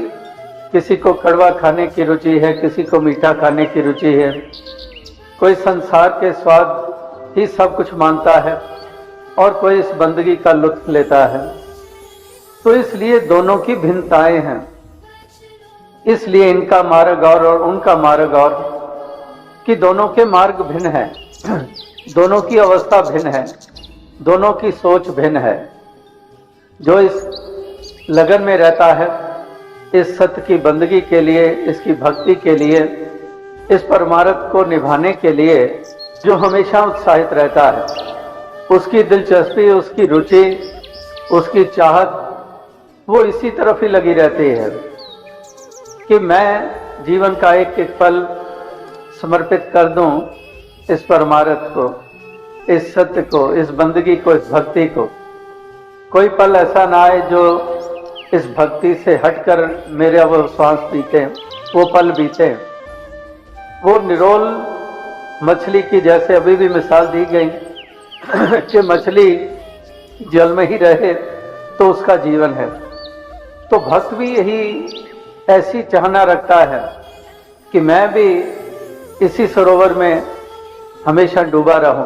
किसी को कड़वा खाने की रुचि है, किसी को मीठा खाने की रुचि है, कोई संसार के स्वाद ही सब कुछ मानता है और कोई इस बंदगी का लुत्फ लेता है। तो इसलिए दोनों की भिन्नताएं हैं, इसलिए इनका मार्ग और उनका मार्ग और कि दोनों के मार्ग भिन्न हैं, दोनों की अवस्था भिन्न है, दोनों की सोच भिन्न है। जो इस लगन में रहता है, इस सत्य की बंदगी के लिए, इसकी भक्ति के लिए, इस परमार्थ को निभाने के लिए जो हमेशा उत्साहित रहता है, उसकी दिलचस्पी, उसकी रुचि, उसकी चाहत वो इसी तरफ ही लगी रहती है कि मैं जीवन का एक एक पल समर्पित कर दूं इस परमार्थ को, इस सत्य को, इस बंदगी को, इस भक्ति को। कोई पल ऐसा ना आए जो इस भक्ति से हटकर मेरे वो श्वास बीते, वो पल बीते। वो निरोल मछली की जैसे अभी भी मिसाल दी गई कि मछली जल में ही रहे तो उसका जीवन है। तो भक्त भी यही ऐसी चाहना रखता है कि मैं भी इसी सरोवर में हमेशा डूबा रहूं,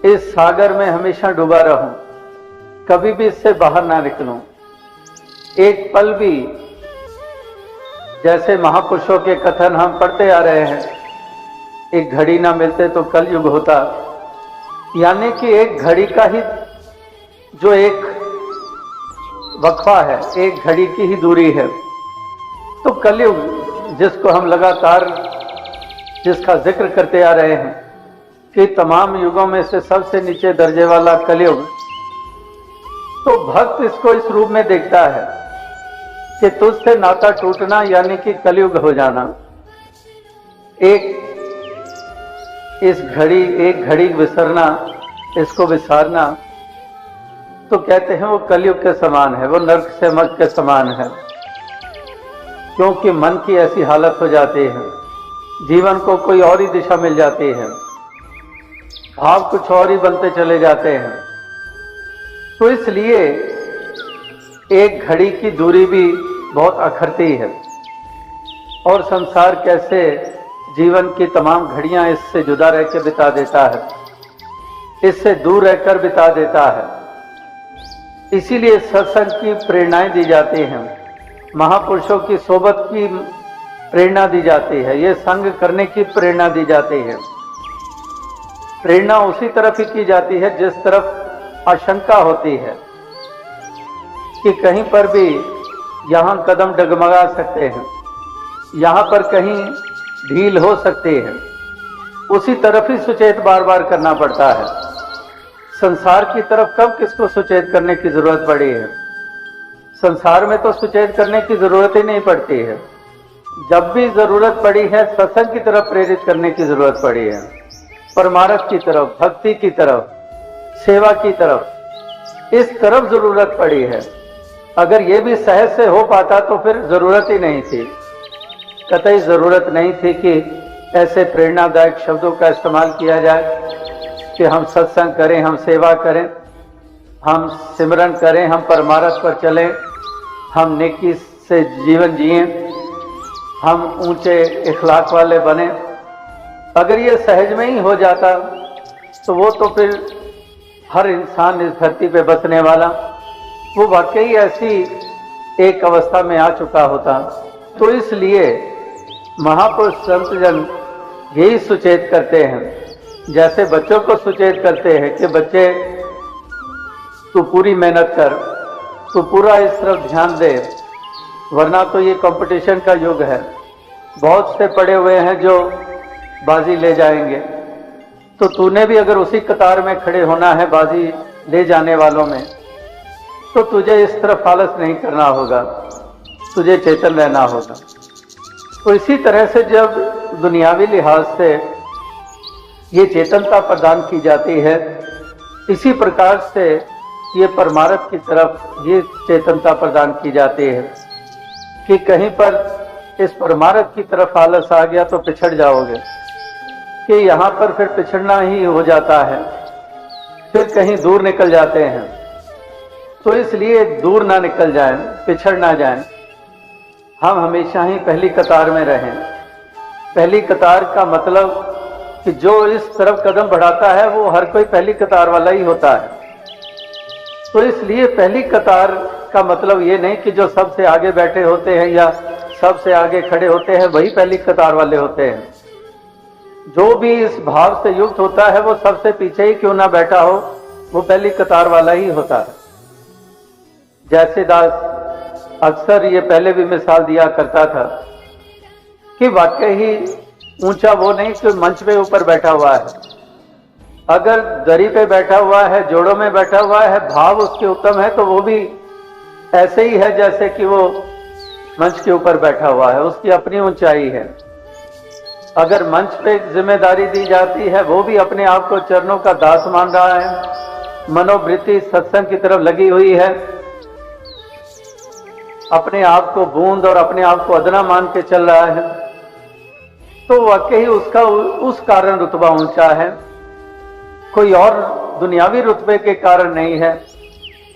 इस सागर में हमेशा डूबा रहूं, कभी भी इससे बाहर ना निकलूं। एक पल भी, जैसे महापुरुषों के कथन हम पढ़ते आ रहे हैं, एक घड़ी ना मिलते तो कलयुग होता। यानी कि एक घड़ी का ही जो एक वक्फा है, एक घड़ी की ही दूरी है। तो कलयुग जिसको हम लगातार जिसका जिक्र करते आ रहे हैं कि तमाम युगों में से सबसे नीचे दर्जे वाला कलयुग, तो भक्त इसको इस रूप में देखता है कि तुझसे नाता टूटना यानी कि कलयुग हो जाना। एक घड़ी विसरना, इसको विसारना, तो कहते हैं वो कलयुग के समान है, वो नरक से मर्ग के समान है। क्योंकि मन की ऐसी हालत हो जाती है, जीवन को कोई और ही दिशा मिल जाती है, भाव कुछ और ही बनते चले जाते हैं। तो इसलिए एक घड़ी की दूरी भी बहुत अखरती है। और संसार कैसे जीवन की तमाम घड़ियां इससे जुदा रह के बिता देता है, इससे दूर रहकर बिता देता है। इसीलिए सत्संग की प्रेरणाएं दी जाती हैं, महापुरुषों की सोबत की प्रेरणा दी जाती है, ये संग करने की प्रेरणा दी जाती है। प्रेरणा उसी तरफ ही की जाती है जिस तरफ आशंका होती है कि कहीं पर भी यहाँ कदम डगमगा सकते हैं, यहाँ पर कहीं ढील हो सकती है, उसी तरफ ही सुचेत बार बार करना पड़ता है। संसार की तरफ कब किसको सुचेत करने की जरूरत पड़ी है? संसार में तो सुचेत करने की जरूरत ही नहीं पड़ती है। जब भी जरूरत पड़ी है सत्संग की तरफ प्रेरित करने की जरूरत पड़ी है, परमार्थ की तरफ, भक्ति की तरफ, सेवा की तरफ, इस तरफ जरूरत पड़ी है। अगर ये भी सहज से हो पाता तो फिर जरूरत ही नहीं थी। कतई जरूरत नहीं थी कि ऐसे प्रेरणादायक शब्दों का इस्तेमाल किया जाए कि हम सत्संग करें, हम सेवा करें, हम सिमरन करें, हम परमार्थ पर चलें, हम नेकी से जीवन जिएं, हम ऊंचे इखलाक वाले बने। अगर ये सहज में ही हो जाता तो वो तो फिर हर इंसान इस धरती पे बसने वाला वो वाकई ऐसी एक अवस्था में आ चुका होता। तो इसलिए महापुरुष संतजन यही सुचेत करते हैं, जैसे बच्चों को सुचेत करते हैं कि बच्चे तू पूरी मेहनत कर, तू पूरा इस तरफ ध्यान दे, वरना तो ये कंपटीशन का युग है। बहुत से पड़े हुए हैं जो बाजी ले जाएंगे, तो तूने भी अगर उसी कतार में खड़े होना है बाजी ले जाने वालों में, तो तुझे इस तरफ आलस नहीं करना होगा, तुझे चेतन रहना होगा। तो इसी तरह से जब दुनियावी लिहाज से ये चेतनता प्रदान की जाती है, इसी प्रकार से ये परमार्थ की तरफ ये चेतनता प्रदान की जाती है कि कहीं पर इस परमार्थ की तरफ आलस आ गया तो पिछड़ जाओगे, कि यहाँ पर फिर पिछड़ना ही हो जाता है, फिर कहीं दूर निकल जाते हैं। तो इसलिए दूर ना निकल जाएं, पिछड़ ना जाएं, हम हमेशा ही पहली कतार में रहें। पहली कतार का मतलब कि जो इस तरफ कदम बढ़ाता है वो हर कोई पहली कतार वाला ही होता है। तो इसलिए पहली कतार का मतलब ये नहीं कि जो सबसे आगे बैठे होते हैं या सबसे आगे खड़े होते हैं वही पहली कतार वाले होते हैं। जो भी इस भाव से युक्त होता है वो सबसे पीछे ही क्यों ना बैठा हो, वो पहली कतार वाला ही होता है। जैसे दास अक्सर ये पहले भी मिसाल दिया करता था कि वाकई ही ऊंचा वो नहीं कि मंच पे ऊपर बैठा हुआ है, अगर दरी पे बैठा हुआ है, जोड़ों में बैठा हुआ है, भाव उसके उत्तम है, तो वो भी ऐसे ही है जैसे कि वो मंच के ऊपर बैठा हुआ है, उसकी अपनी ऊंचाई है। अगर मंच पे जिम्मेदारी दी जाती है, वो भी अपने आप को चरणों का दास मान रहा है, मनोवृत्ति सत्संग की तरफ लगी हुई है, अपने आप को बूंद और अपने आप को अदना मान के चल रहा है, तो वाकई उसका उस कारण रुतबा ऊंचा है, कोई और दुनियावी रुतबे के कारण नहीं है,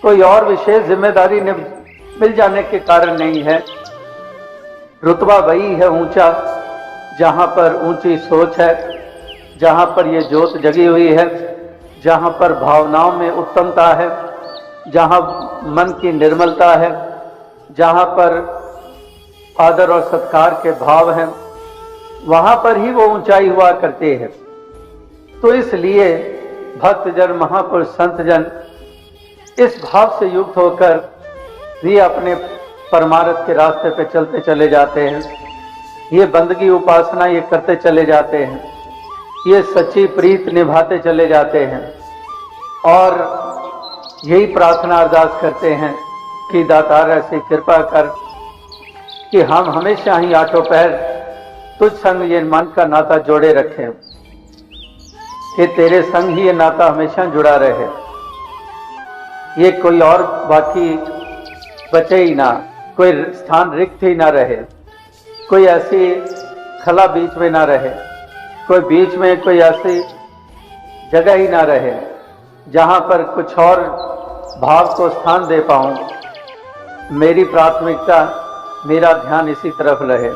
कोई और विशेष जिम्मेदारी मिल जाने के कारण नहीं है। रुतबा वही है ऊंचा जहां पर ऊंची सोच है, जहां पर ये ज्योत जगी हुई है, जहां पर भावनाओं में उत्तमता है, जहां मन की निर्मलता है, जहां पर आदर और सत्कार के भाव हैं, वहां पर ही वो ऊंचाई हुआ करती है। तो इसलिए भक्तजन, महापुरुष, संतजन इस भाव से युक्त होकर भी अपने परमार्थ के रास्ते पे चलते चले जाते हैं। ये बंदगी उपासना ये करते चले जाते हैं, ये सच्ची प्रीत निभाते चले जाते हैं और यही प्रार्थना अरदास करते हैं कि दातार ऐसी कृपा कर कि हम हमेशा ही आठों पहर तुझ संग ये मन का नाता जोड़े रखें, कि तेरे संग ही ये नाता हमेशा जुड़ा रहे, ये कोई और बाकी बचे ही ना, कोई स्थान रिक्त ही ना रहे, कोई ऐसी खला बीच में ना रहे, कोई बीच में कोई ऐसी जगह ही ना रहे जहां पर कुछ और भाव को स्थान दे पाऊं। मेरी प्राथमिकता, मेरा ध्यान इसी तरफ रहे।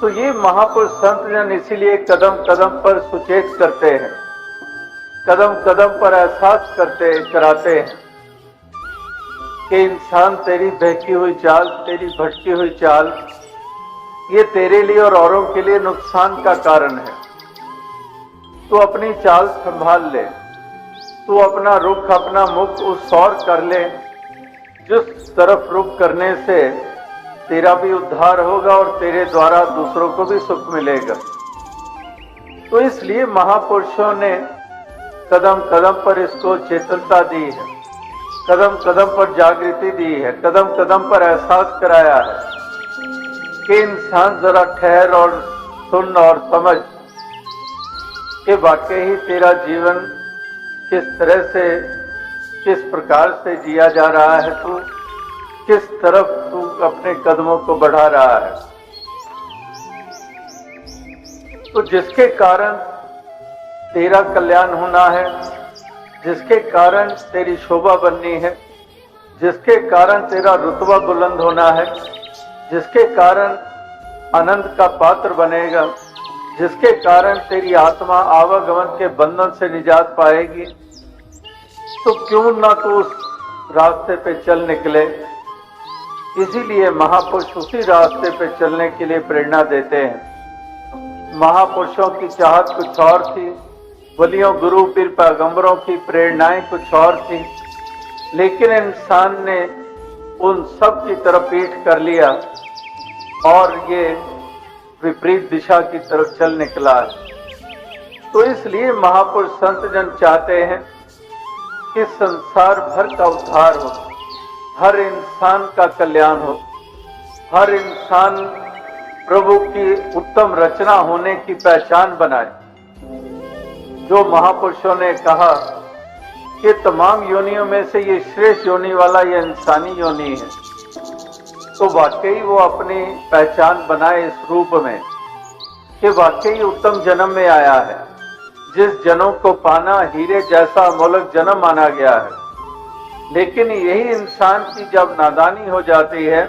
तो ये महापुरुष संतजन इसीलिए कदम कदम पर सुचेत करते हैं, कदम कदम पर एहसास कराते हैं कि इंसान तेरी बहकी हुई चाल, तेरी भटकी हुई चाल, ये तेरे लिए और औरों के लिए नुकसान का कारण है। तू अपनी चाल संभाल ले, तू अपना रुख, अपना मुख उस और कर ले जिस तरफ रुख करने से तेरा भी उद्धार होगा और तेरे द्वारा दूसरों को भी सुख मिलेगा। तो इसलिए महापुरुषों ने कदम कदम पर इसको चेतनता दी है, कदम कदम पर जागृति दी है, कदम कदम पर एहसास कराया है कि इंसान जरा ठहर और सुन और समझ कि वाकई ही तेरा जीवन किस तरह से, किस प्रकार से जिया जा रहा है, तू किस तरफ तू अपने कदमों को बढ़ा रहा है। तो जिसके कारण तेरा कल्याण होना है, जिसके कारण तेरी शोभा बननी है, जिसके कारण तेरा रुतबा बुलंद होना है, जिसके कारण आनंद का पात्र बनेगा, जिसके कारण तेरी आत्मा आवागमन के बंधन से निजात पाएगी, तो क्यों ना तो उस रास्ते पे चल निकले। इसीलिए महापुरुष उसी रास्ते पे चलने के लिए प्रेरणा देते हैं। महापुरुषों की चाहत कुछ और थी, वलियों गुरु पीर पैगंबरों की प्रेरणाएं कुछ और थी, लेकिन इंसान ने उन सब की तरफ पीठ कर लिया और ये विपरीत दिशा की तरफ चल निकला है। तो इसलिए महापुरुष संत जन चाहते हैं कि संसार भर का उद्धार हो, हर इंसान का कल्याण हो, हर इंसान प्रभु की उत्तम रचना होने की पहचान बनाए। जो महापुरुषों ने कहा कि तमाम योनियों में से ये श्रेष्ठ योनि वाला ये इंसानी योनि है, तो वाकई वो अपनी पहचान बनाए इस रूप में कि वाकई उत्तम जन्म में आया है। जिस जन्म को पाना हीरे जैसा अमोलक जन्म माना गया है, लेकिन यही इंसान की जब नादानी हो जाती है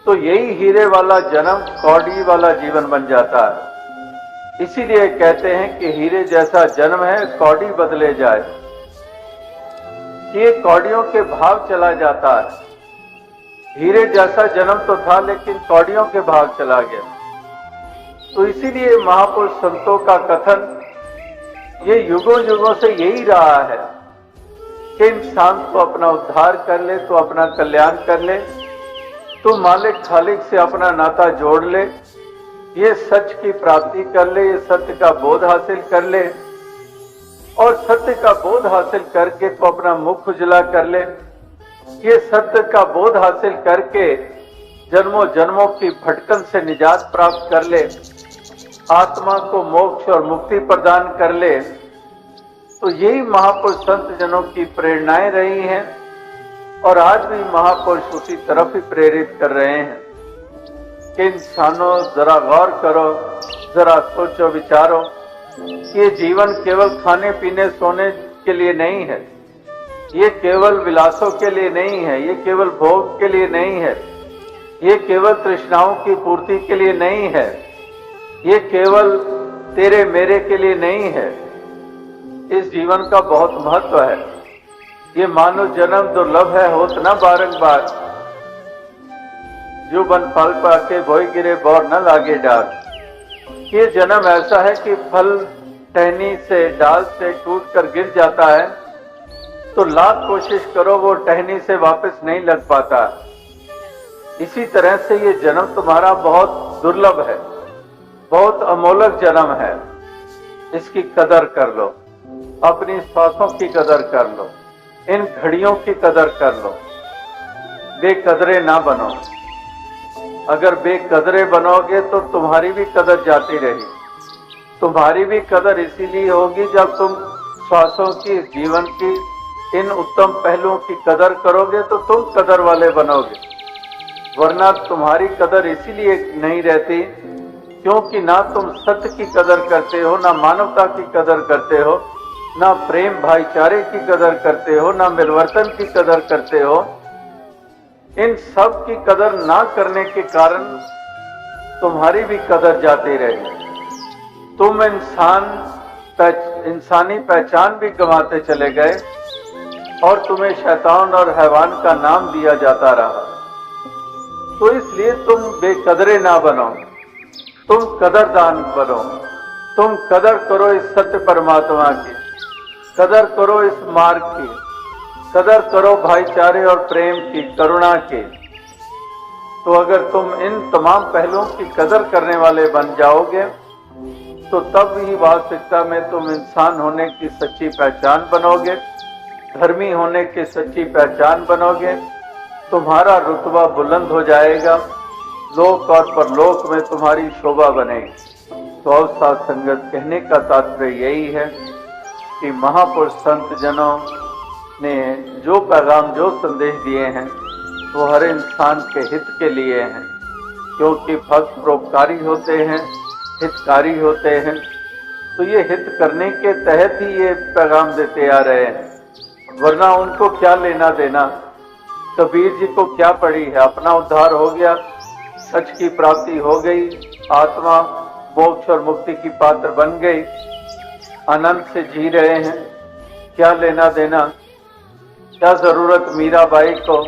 तो यही हीरे वाला जन्म कौड़ी वाला जीवन बन जाता है। इसीलिए कहते हैं कि हीरे जैसा जन्म है, कौड़ी बदले जाए। ये कौड़ियों के भाव चला जाता है। हीरे जैसा जन्म तो था, लेकिन कौड़ियों के भाव चला गया। तो इसीलिए महापुरुष संतों का कथन ये युगों युगों से यही रहा है कि इंसान तो अपना उद्धार कर ले, तो अपना कल्याण कर ले, तो मालिक खालिक से अपना नाता जोड़ ले, ये सच की प्राप्ति कर ले, ये सत्य का बोध हासिल कर ले, और सत्य का बोध हासिल करके तो अपना मुख उजला कर ले। ये सत्य का बोध हासिल करके जन्मों जन्मों की भटकन से निजात प्राप्त कर ले, आत्मा को मोक्ष और मुक्ति प्रदान कर ले। तो यही महापुरुष संत जनों की प्रेरणाएं रही हैं और आज भी महापुरुष उसी तरफ ही प्रेरित कर रहे हैं कि इंसानों जरा गौर करो, जरा सोचो विचारो। ये जीवन केवल खाने पीने सोने के लिए नहीं है, ये केवल विलासों के लिए नहीं है, ये केवल भोग के लिए नहीं है, ये केवल तृष्णाओं की पूर्ति के लिए नहीं है, ये केवल तेरे मेरे के लिए नहीं है। इस जीवन का बहुत महत्व है। ये मानव जन्म दुर्लभ है, होत न बारंबार। जो बन फल पाके बोई गिरे बौर न लागे डाल। ये जन्म ऐसा है कि फल टहनी से डाल से टूट कर गिर जाता है तो लाख कोशिश करो वो टहनी से वापस नहीं लग पाता। इसी तरह से ये जन्म तुम्हारा बहुत दुर्लभ है, बहुत अमोलक जन्म है। इसकी कदर कर लो, अपनी सांसों की कदर कर लो, इन घड़ियों की कदर कर लो। बेकदरे ना बनो। अगर बेकदरे बनोगे तो तुम्हारी भी कदर जाती रही। तुम्हारी भी कदर इसीलिए होगी जब तुम श्वासों की, जीवन की इन उत्तम पहलुओं की कदर करोगे तो तुम कदर वाले बनोगे। वरना तुम्हारी कदर इसीलिए नहीं रहती क्योंकि ना तुम सत्य की कदर करते हो, ना मानवता की कदर करते हो, ना प्रेम भाईचारे की कदर करते हो, ना मिलवर्तन की कदर करते हो। इन सब की कदर ना करने के कारण तुम्हारी भी कदर जाती रही। तुम इंसानी पहचान भी गंवाते चले गए और तुम्हें शैतान और हैवान का नाम दिया जाता रहा। तो इसलिए तुम बेकदरे ना बनो, तुम कदरदान बनो। तुम कदर करो इस सत्य परमात्मा की, कदर करो इस मार्ग की, कदर करो भाईचारे और प्रेम की, करुणा की। तो अगर तुम इन तमाम पहलुओं की कदर करने वाले बन जाओगे तो तब ही वास्तविकता में तुम इंसान होने की सच्ची पहचान बनोगे, धर्मी होने की सच्ची पहचान बनोगे। तुम्हारा रुतबा बुलंद हो जाएगा, लोक और परलोक में तुम्हारी शोभा बनेगी। तो अवसाद संगत कहने का तात्पर्य यही है कि महापुरुष संत जनों ने जो पैगाम, जो संदेश दिए हैं वो हर इंसान के हित के लिए हैं, क्योंकि भक्त परोपकारी होते हैं, हितकारी होते हैं, तो ये हित करने के तहत ही ये पैगाम देते आ रहे हैं, वरना उनको क्या लेना देना। कबीर जी को क्या पड़ी है, अपना उद्धार हो गया, सच की प्राप्ति हो गई, आत्मा मोक्ष और मुक्ति की पात्र बन गई, आनंद से जी रहे हैं, क्या लेना देना, क्या जरूरत मीराबाई को,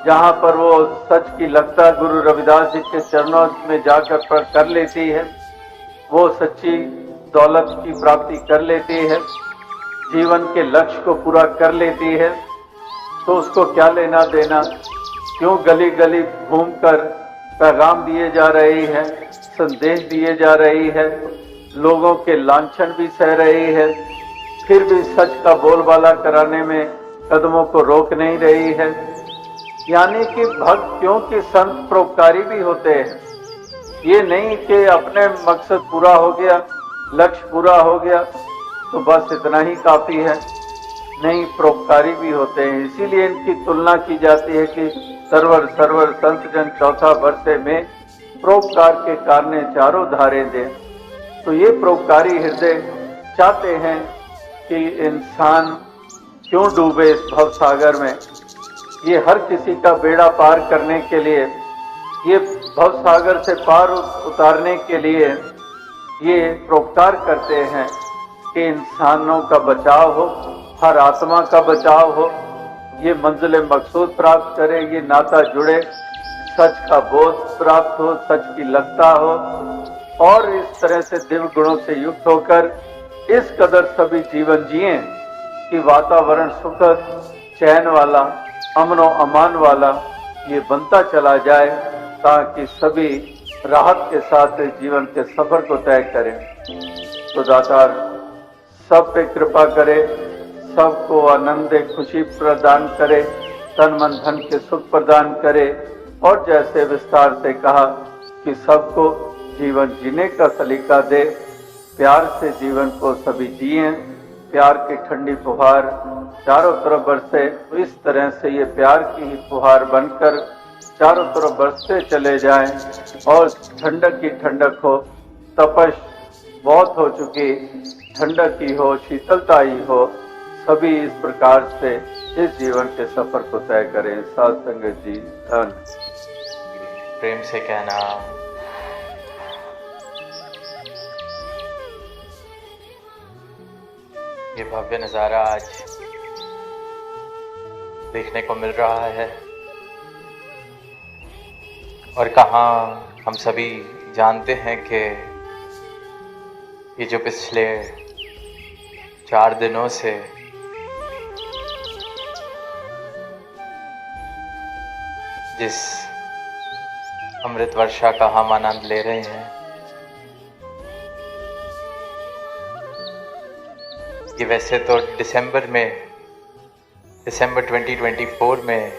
जहां पर वो सच की लगता गुरु रविदास जी के चरणों में जाकर कर लेती है, वो सच्ची दौलत की प्राप्ति कर लेती है, जीवन के लक्ष्य को पूरा कर लेती है, तो उसको क्या लेना देना। क्यों गली गली घूमकर पैगाम दिए जा रही है, संदेश दिए जा रही है, लोगों के लांछन भी सह रही है, फिर भी सच का बोलबाला कराने में कदमों को रोक नहीं रही है। यानी कि भक्त क्योंकि संत परोपकारी भी होते हैं, ये नहीं कि अपने मकसद पूरा हो गया, लक्ष्य पूरा हो गया तो बस इतना ही काफी है, नहीं, परोपकारी भी होते हैं। इसीलिए इनकी तुलना की जाती है कि सर्वर सर्वर संत जन चौथा वर्षे में परोपकार के कारणे चारों धारे दे। तो ये परोपकारी हृदय चाहते हैं कि इंसान क्यों डूबे इस भव सागर में। ये हर किसी का बेड़ा पार करने के लिए, ये भव सागर से पार उतारने के लिए ये परोपकार करते हैं कि इंसानों का बचाव हो, हर आत्मा का बचाव हो, ये मंजिल मकसूद प्राप्त करे, ये नाता जुड़े, सच का बोध प्राप्त हो, सच की लगता हो, और इस तरह से दिव्य गुणों से युक्त होकर इस कदर सभी जीवन जिए कि वातावरण सुखद, चैन वाला, अमनो अमान वाला ये बनता चला जाए, ताकि सभी राहत के साथ जीवन के सफर को तय करें। तो दातार सब पे कृपा करे, सबको आनंद खुशी प्रदान करे, तन मन धन के सुख प्रदान करे, और जैसे विस्तार से कहा कि सबको जीवन जीने का सलीका दे, प्यार से जीवन को सभी जिए, प्यार की ठंडी फुहार चारों तरफ बरसे, तो इस तरह से ये प्यार की ही फुहार बनकर चारों तरफ बरसते चले जाएं, और ठंडक की ठंडक हो, तपश बहुत हो चुकी, ठंडक ही हो, शीतलता ही हो, सभी इस प्रकार से इस जीवन के सफर को तय करें। साध संगत जी धन। प्रेम से कहना ये भव्य नज़ारा आज देखने को मिल रहा है, और कहाँ हम सभी जानते हैं कि ये जो पिछले 4 दिनों से जिस अमृत वर्षा का हम आनंद ले रहे हैं, ये वैसे तो दिसंबर 2024 में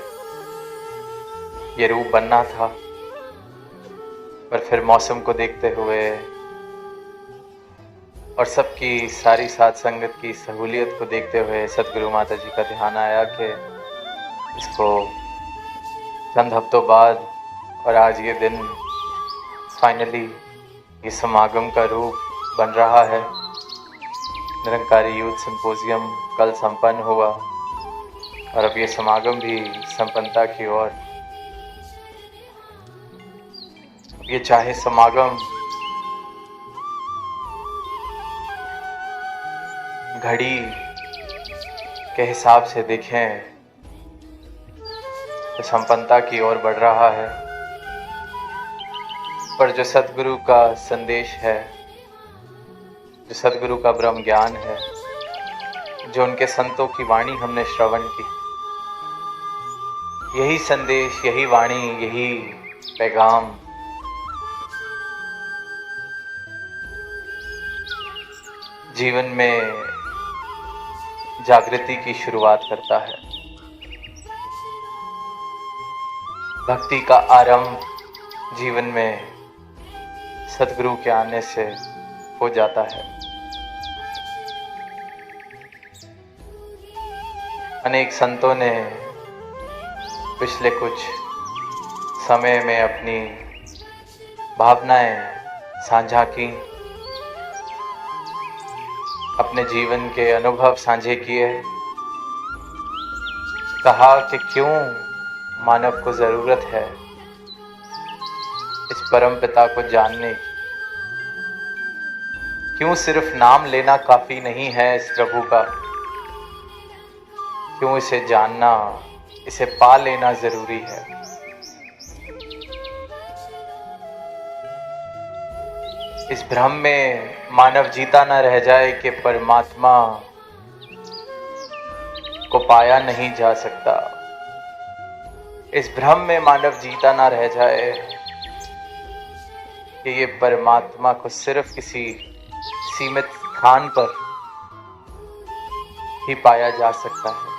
ये रूप बनना था, पर फिर मौसम को देखते हुए और सबकी सारी साथ संगत की सहूलियत को देखते हुए सतगुरु माता जी का ध्यान आया कि इसको चंद हफ्तों बाद, और आज ये दिन फाइनली ये समागम का रूप बन रहा है। निरंकारी यूथ सिंपोजियम कल संपन्न हुआ, और अब ये समागम भी संपन्नता की ओर। ये चाहे समागम घड़ी के हिसाब से देखें तो संपन्नता की ओर बढ़ रहा है, पर जो सतगुरु का संदेश है, जो सतगुरु का ब्रह्म ज्ञान है, जो उनके संतों की वाणी हमने श्रवण की, यही संदेश, यही वाणी, यही पैगाम जीवन में जागृति की शुरुआत करता है। भक्ति का आरंभ जीवन में सतगुरु के आने से हो जाता है। अनेक संतों ने पिछले कुछ समय में अपनी भावनाएं साझा की, अपने जीवन के अनुभव साझे किए, कहा कि क्यों मानव को जरूरत है इस परम पिता को जानने की, क्यों सिर्फ नाम लेना काफी नहीं है इस प्रभु का, क्यों इसे जानना, इसे पा लेना जरूरी है। इस भ्रम में मानव जीता न रह जाए कि परमात्मा को पाया नहीं जा सकता। इस भ्रम में मानव जीता ना रह जाए कि ये परमात्मा को सिर्फ किसी सीमित स्थान पर ही पाया जा सकता है,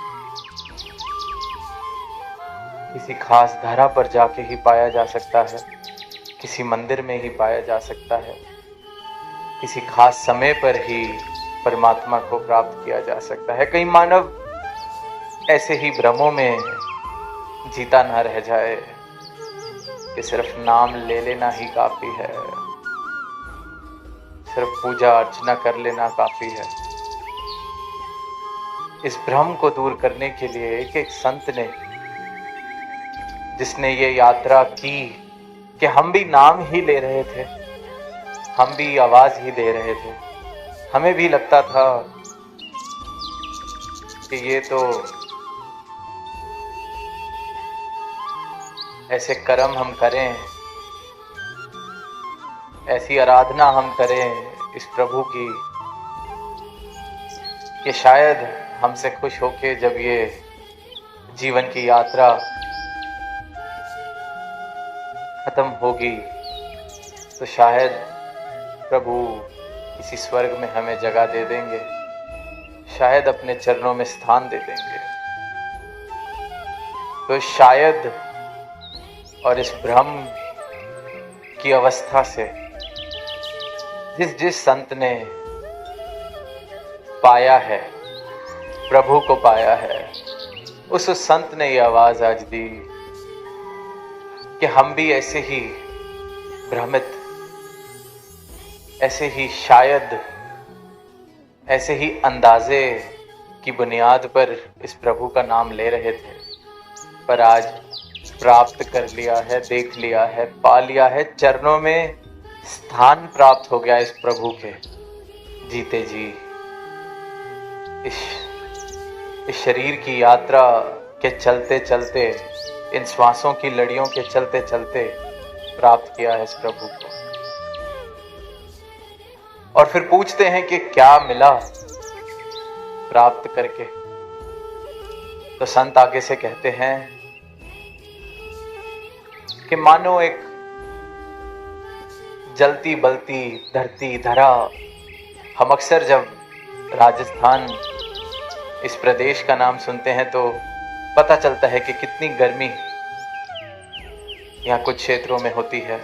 किसी खास धरा पर जाके ही पाया जा सकता है, किसी मंदिर में ही पाया जा सकता है, किसी खास समय पर ही परमात्मा को प्राप्त किया जा सकता है। कहीं मानव ऐसे ही भ्रमों में जीता ना रह जाए कि सिर्फ नाम ले लेना ही काफी है, सिर्फ पूजा अर्चना कर लेना काफी है। इस भ्रम को दूर करने के लिए एक एक संत ने, जिसने ये यात्रा की कि हम भी नाम ही ले रहे थे, हम भी आवाज ही दे रहे थे, हमें भी लगता था कि ये तो ऐसे कर्म हम करें, ऐसी आराधना हम करें इस प्रभु की कि शायद हमसे खुश होके जब ये जीवन की यात्रा खत्म होगी तो शायद प्रभु किसी स्वर्ग में हमें जगह दे देंगे, शायद अपने चरणों में स्थान दे देंगे। तो शायद और इस भ्रम की अवस्था से जिस जिस संत ने पाया है, प्रभु को पाया है, उस संत ने ये आवाज आज दी कि हम भी ऐसे ही भ्रमित, ऐसे ही शायद, ऐसे ही अंदाजे की बुनियाद पर इस प्रभु का नाम ले रहे थे, पर आज प्राप्त कर लिया है, देख लिया है, पा लिया है, चरणों में स्थान प्राप्त हो गया इस प्रभु के जीते जी। इस शरीर की यात्रा के चलते चलते, इन श्वासों की लड़ियों के चलते चलते प्राप्त किया है इस प्रभु को। और फिर पूछते हैं कि क्या मिला प्राप्त करके, तो संत आगे से कहते हैं कि मानो एक जलती बलती धरती धरा। हम अक्सर जब राजस्थान इस प्रदेश का नाम सुनते हैं तो पता चलता है कि कितनी गर्मी यहाँ कुछ क्षेत्रों में होती है।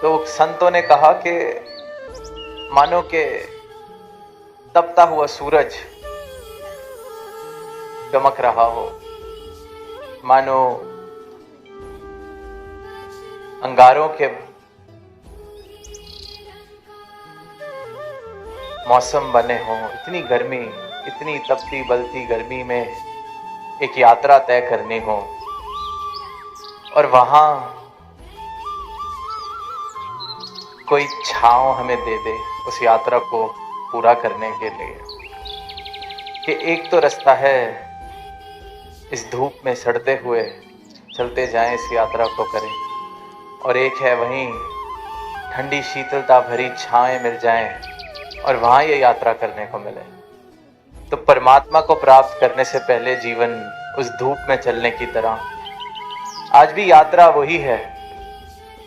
तो संतों ने कहा कि मानो के तपता हुआ सूरज चमक रहा हो, मानो अंगारों के मौसम बने हों। इतनी गर्मी, इतनी तपती बलती गर्मी में एक यात्रा तय करनी हो और वहां कोई छांव हमें दे दे उस यात्रा को पूरा करने के लिए, कि एक तो रास्ता है इस धूप में सड़ते हुए चलते जाएं, इस यात्रा को करें, और एक है वहीं ठंडी शीतलता भरी छाएं मिल जाएं और वहां ये यात्रा करने को मिले। तो परमात्मा को प्राप्त करने से पहले जीवन उस धूप में चलने की तरह आज भी यात्रा वही है,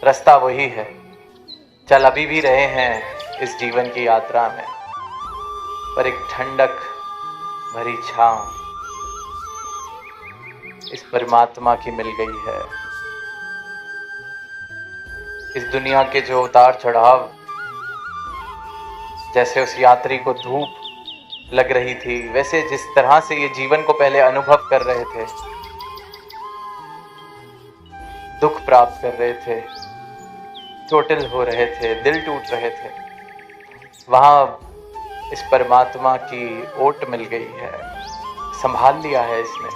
रास्ता वही है, चल अभी भी रहे हैं इस जीवन की यात्रा में, पर एक ठंडक भरी छांव इस परमात्मा की मिल गई है। इस दुनिया के जो उतार चढ़ाव, जैसे उस यात्री को धूप लग रही थी, वैसे जिस तरह से ये जीवन को पहले अनुभव कर रहे थे, दुख प्राप्त कर रहे थे, चोटिल हो रहे थे, दिल टूट रहे थे, वहाँ इस परमात्मा की ओट मिल गई है, संभाल लिया है इसने।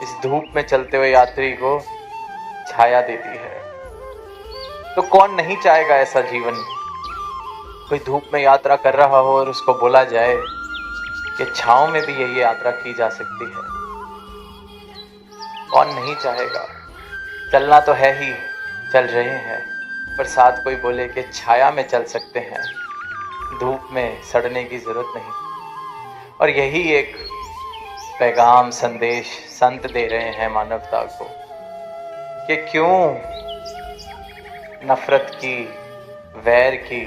इस धूप में चलते हुए यात्री को छाया देती है। तो कौन नहीं चाहेगा ऐसा जीवन? कोई धूप में यात्रा कर रहा हो और उसको बोला जाए कि छांव में भी यही यात्रा की जा सकती है, कौन नहीं चाहेगा? चलना तो है ही, चल रहे हैं, पर साथ कोई बोले कि छाया में चल सकते हैं, धूप में सड़ने की जरूरत नहीं। और यही एक पैगाम, संदेश संत दे रहे हैं मानवता को कि क्यों नफरत की, वैर की,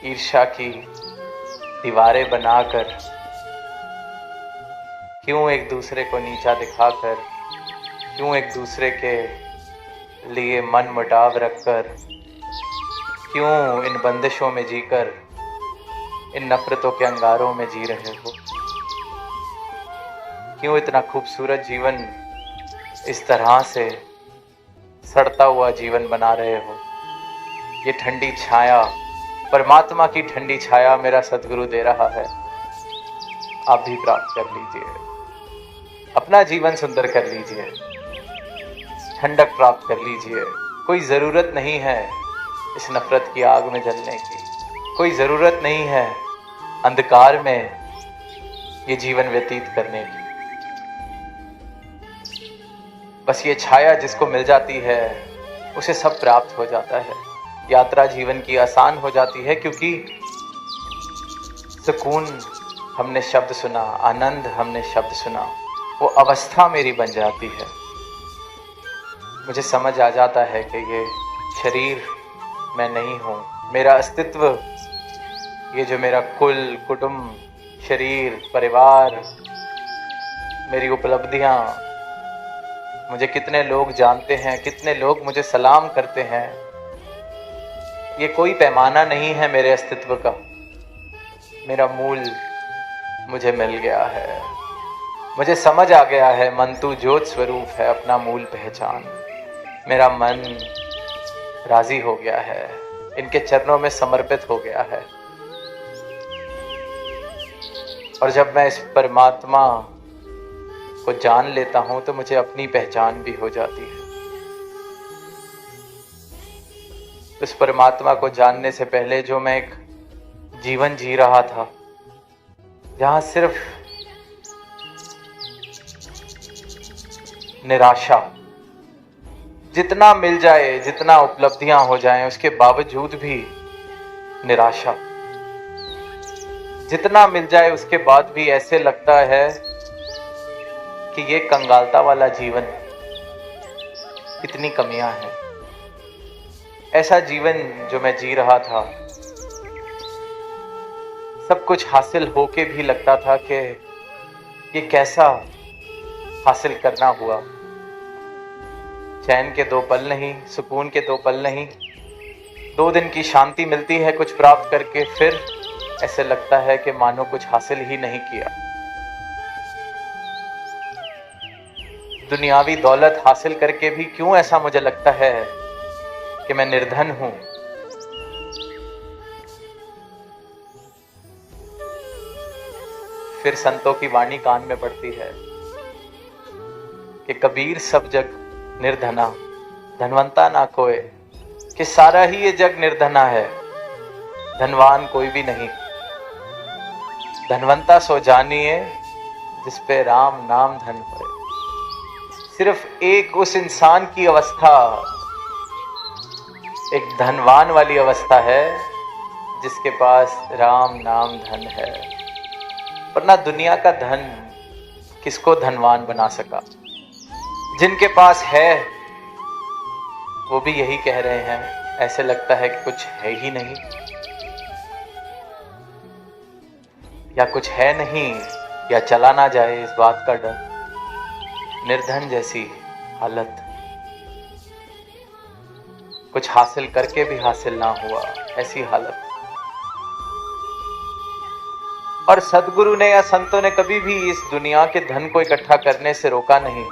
ईर्ष्या की दीवारें बनाकर, क्यों एक दूसरे को नीचा दिखाकर, क्यों एक दूसरे के लिए मन मुटाव रखकर, क्यों इन बंदिशों में जीकर इन नफरतों के अंगारों में जी रहे हो? क्यों इतना खूबसूरत जीवन इस तरह से सड़ता हुआ जीवन बना रहे हो? ये ठंडी छाया, परमात्मा की ठंडी छाया मेरा सदगुरु दे रहा है, आप भी प्राप्त कर लीजिए, अपना जीवन सुंदर कर लीजिए, ठंडक प्राप्त कर लीजिए। कोई ज़रूरत नहीं है इस नफरत की आग में जलने की, कोई ज़रूरत नहीं है अंधकार में ये जीवन व्यतीत करने की। बस ये छाया जिसको मिल जाती है उसे सब प्राप्त हो जाता है। यात्रा जीवन की आसान हो जाती है, क्योंकि सुकून हमने शब्द सुना, आनंद हमने शब्द सुना, वो अवस्था मेरी बन जाती है। मुझे समझ आ जाता है कि ये शरीर मैं नहीं हूँ, मेरा अस्तित्व, ये जो मेरा कुल, कुटुंब, शरीर, परिवार, मेरी उपलब्धियाँ, मुझे कितने लोग जानते हैं, कितने लोग मुझे सलाम करते हैं, ये कोई पैमाना नहीं है मेरे अस्तित्व का। मेरा मूल मुझे मिल गया है, मुझे समझ आ गया है, मन तू ज्योत स्वरूप है, अपना मूल पहचान। मेरा मन राजी हो गया है, इनके चरणों में समर्पित हो गया है। और जब मैं इस परमात्मा को जान लेता हूं तो मुझे अपनी पहचान भी हो जाती है। उस परमात्मा को जानने से पहले जो मैं एक जीवन जी रहा था, जहां सिर्फ निराशा, जितना मिल जाए, जितना उपलब्धियां हो जाएं, उसके बावजूद भी निराशा, जितना मिल जाए उसके बाद भी ऐसे लगता है कि ये कंगालता वाला जीवन, कितनी कमियां हैं। ऐसा जीवन जो मैं जी रहा था, सब कुछ हासिल होके भी लगता था कि ये कैसा हासिल करना हुआ। चैन के 2 पल नहीं, सुकून के 2 पल नहीं, 2 दिन की शांति मिलती है कुछ प्राप्त करके, फिर ऐसे लगता है कि मानो कुछ हासिल ही नहीं किया। दुनियावी दौलत हासिल करके भी क्यों ऐसा मुझे लगता है कि मैं निर्धन हूं। फिर संतों की वाणी कान में पड़ती है कि कबीर सब जग निर्धना, धनवंता ना कोय, कि सारा ही ये जग निर्धना है, धनवान कोई भी नहीं। धनवंता सो जानिए जिस पे राम नाम धन होए। सिर्फ एक उस इंसान की अवस्था एक धनवान वाली अवस्था है जिसके पास राम नाम धन है, वरना दुनिया का धन किसको धनवान बना सका। जिनके पास है वो भी यही कह रहे हैं, ऐसे लगता है कि कुछ है ही नहीं, या कुछ है नहीं, या चला ना जाए इस बात का डर। निर्धन जैसी हालत, कुछ हासिल करके भी हासिल ना हुआ, ऐसी हालत। और सदगुरु ने या संतों ने कभी भी इस दुनिया के धन को इकट्ठा करने से रोका नहीं।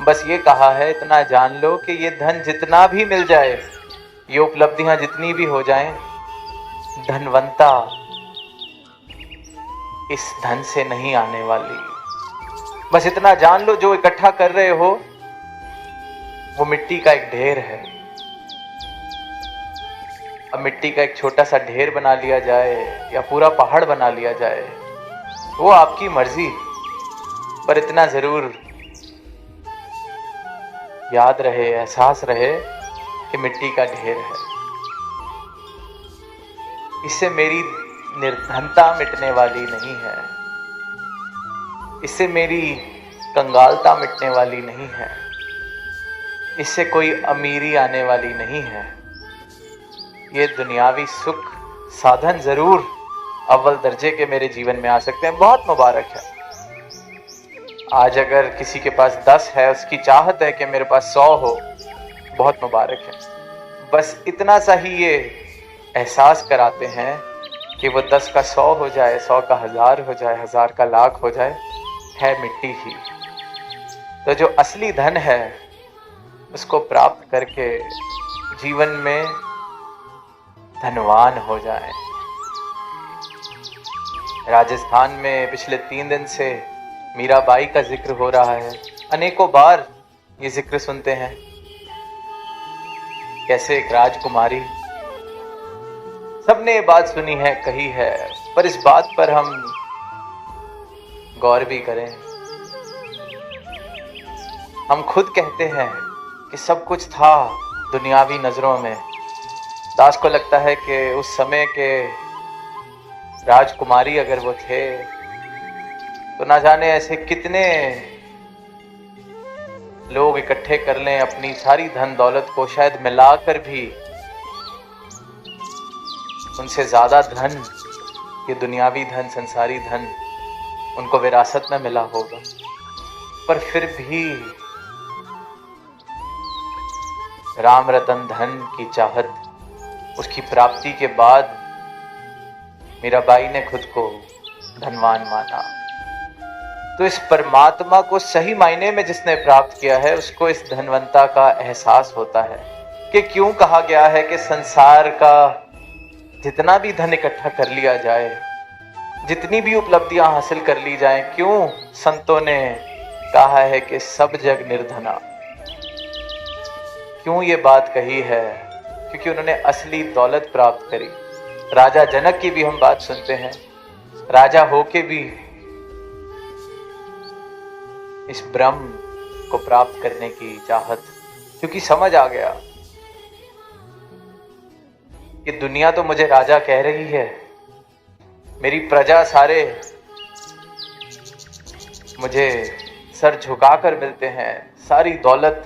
बस ये कहा है, इतना जान लो कि ये धन जितना भी मिल जाए ये उपलब्धियां जितनी भी हो जाएं, धनवंता इस धन से नहीं आने वाली। बस इतना जान लो, जो इकट्ठा कर रहे हो वो मिट्टी का एक ढेर है। अब मिट्टी का एक छोटा सा ढेर बना लिया जाए या पूरा पहाड़ बना लिया जाए, वो आपकी मर्जी, पर इतना जरूर याद रहे, एहसास रहे कि मिट्टी का ढेर है। इससे मेरी निर्धनता मिटने वाली नहीं है, इससे मेरी कंगालता मिटने वाली नहीं है, इससे कोई अमीरी आने वाली नहीं है। ये दुनियावी सुख साधन जरूर अव्वल दर्जे के मेरे जीवन में आ सकते हैं, बहुत मुबारक है। आज अगर किसी के पास 10 है, उसकी चाहत है कि मेरे पास 100 हो, बहुत मुबारक है। बस इतना सा ही ये एहसास कराते हैं कि वो 10 का 100 हो जाए, 100 का 1000 हो जाए, 1000 का लाख हो जाए, है मिट्टी ही। तो जो असली धन है उसको प्राप्त करके जीवन में धनवान हो जाए। राजस्थान में पिछले 3 दिन से मीराबाई का जिक्र हो रहा है। अनेकों बार ये जिक्र सुनते हैं, कैसे एक राजकुमारी, सबने ये बात सुनी है, कही है, पर इस बात पर हम गौर भी करें। हम खुद कहते हैं कि सब कुछ था दुनियावी नजरों में। दास को लगता है कि उस समय के राजकुमारी अगर वो थे तो ना जाने ऐसे कितने लोग इकट्ठे कर लें, अपनी सारी धन दौलत को शायद मिलाकर भी उनसे ज्यादा धन, ये दुनियावी धन, संसारी धन उनको विरासत में मिला होगा। पर फिर भी राम रतन धन की चाहत, उसकी प्राप्ति के बाद मीराबाई ने खुद को धनवान माना। तो इस परमात्मा को सही मायने में जिसने प्राप्त किया है, उसको इस धनवंता का एहसास होता है कि क्यों कहा गया है कि संसार का जितना भी धन इकट्ठा कर लिया जाए, जितनी भी उपलब्धियां हासिल कर ली जाएं, क्यों संतों ने कहा है कि सब जग निर्धना। क्यों ये बात कही है? क्योंकि उन्होंने असली दौलत प्राप्त करी। राजा जनक की भी हम बात सुनते हैं, राजा होके भी इस ब्रह्म को प्राप्त करने की चाहत, क्योंकि समझ आ गया कि दुनिया तो मुझे राजा कह रही है, मेरी प्रजा सारे मुझे सर झुकाकर मिलते हैं, सारी दौलत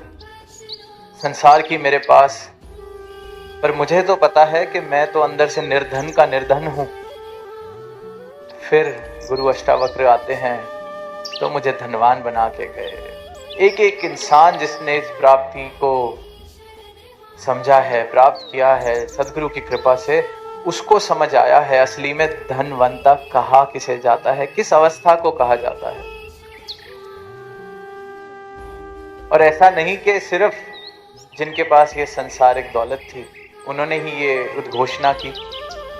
संसार की मेरे पास, पर मुझे तो पता है कि मैं तो अंदर से निर्धन का निर्धन हूं। फिर गुरु अष्टावक्र आते हैं तो मुझे धनवान बना के गए। एक एक इंसान जिसने इस प्राप्ति को समझा है, प्राप्त किया है सदगुरु की कृपा से, उसको समझ आया है असली में धनवंता कहा किसे जाता है, किस अवस्था को कहा जाता है। और ऐसा नहीं कि सिर्फ जिनके पास ये संसारिक दौलत थी उन्होंने ही ये उद्घोषणा की।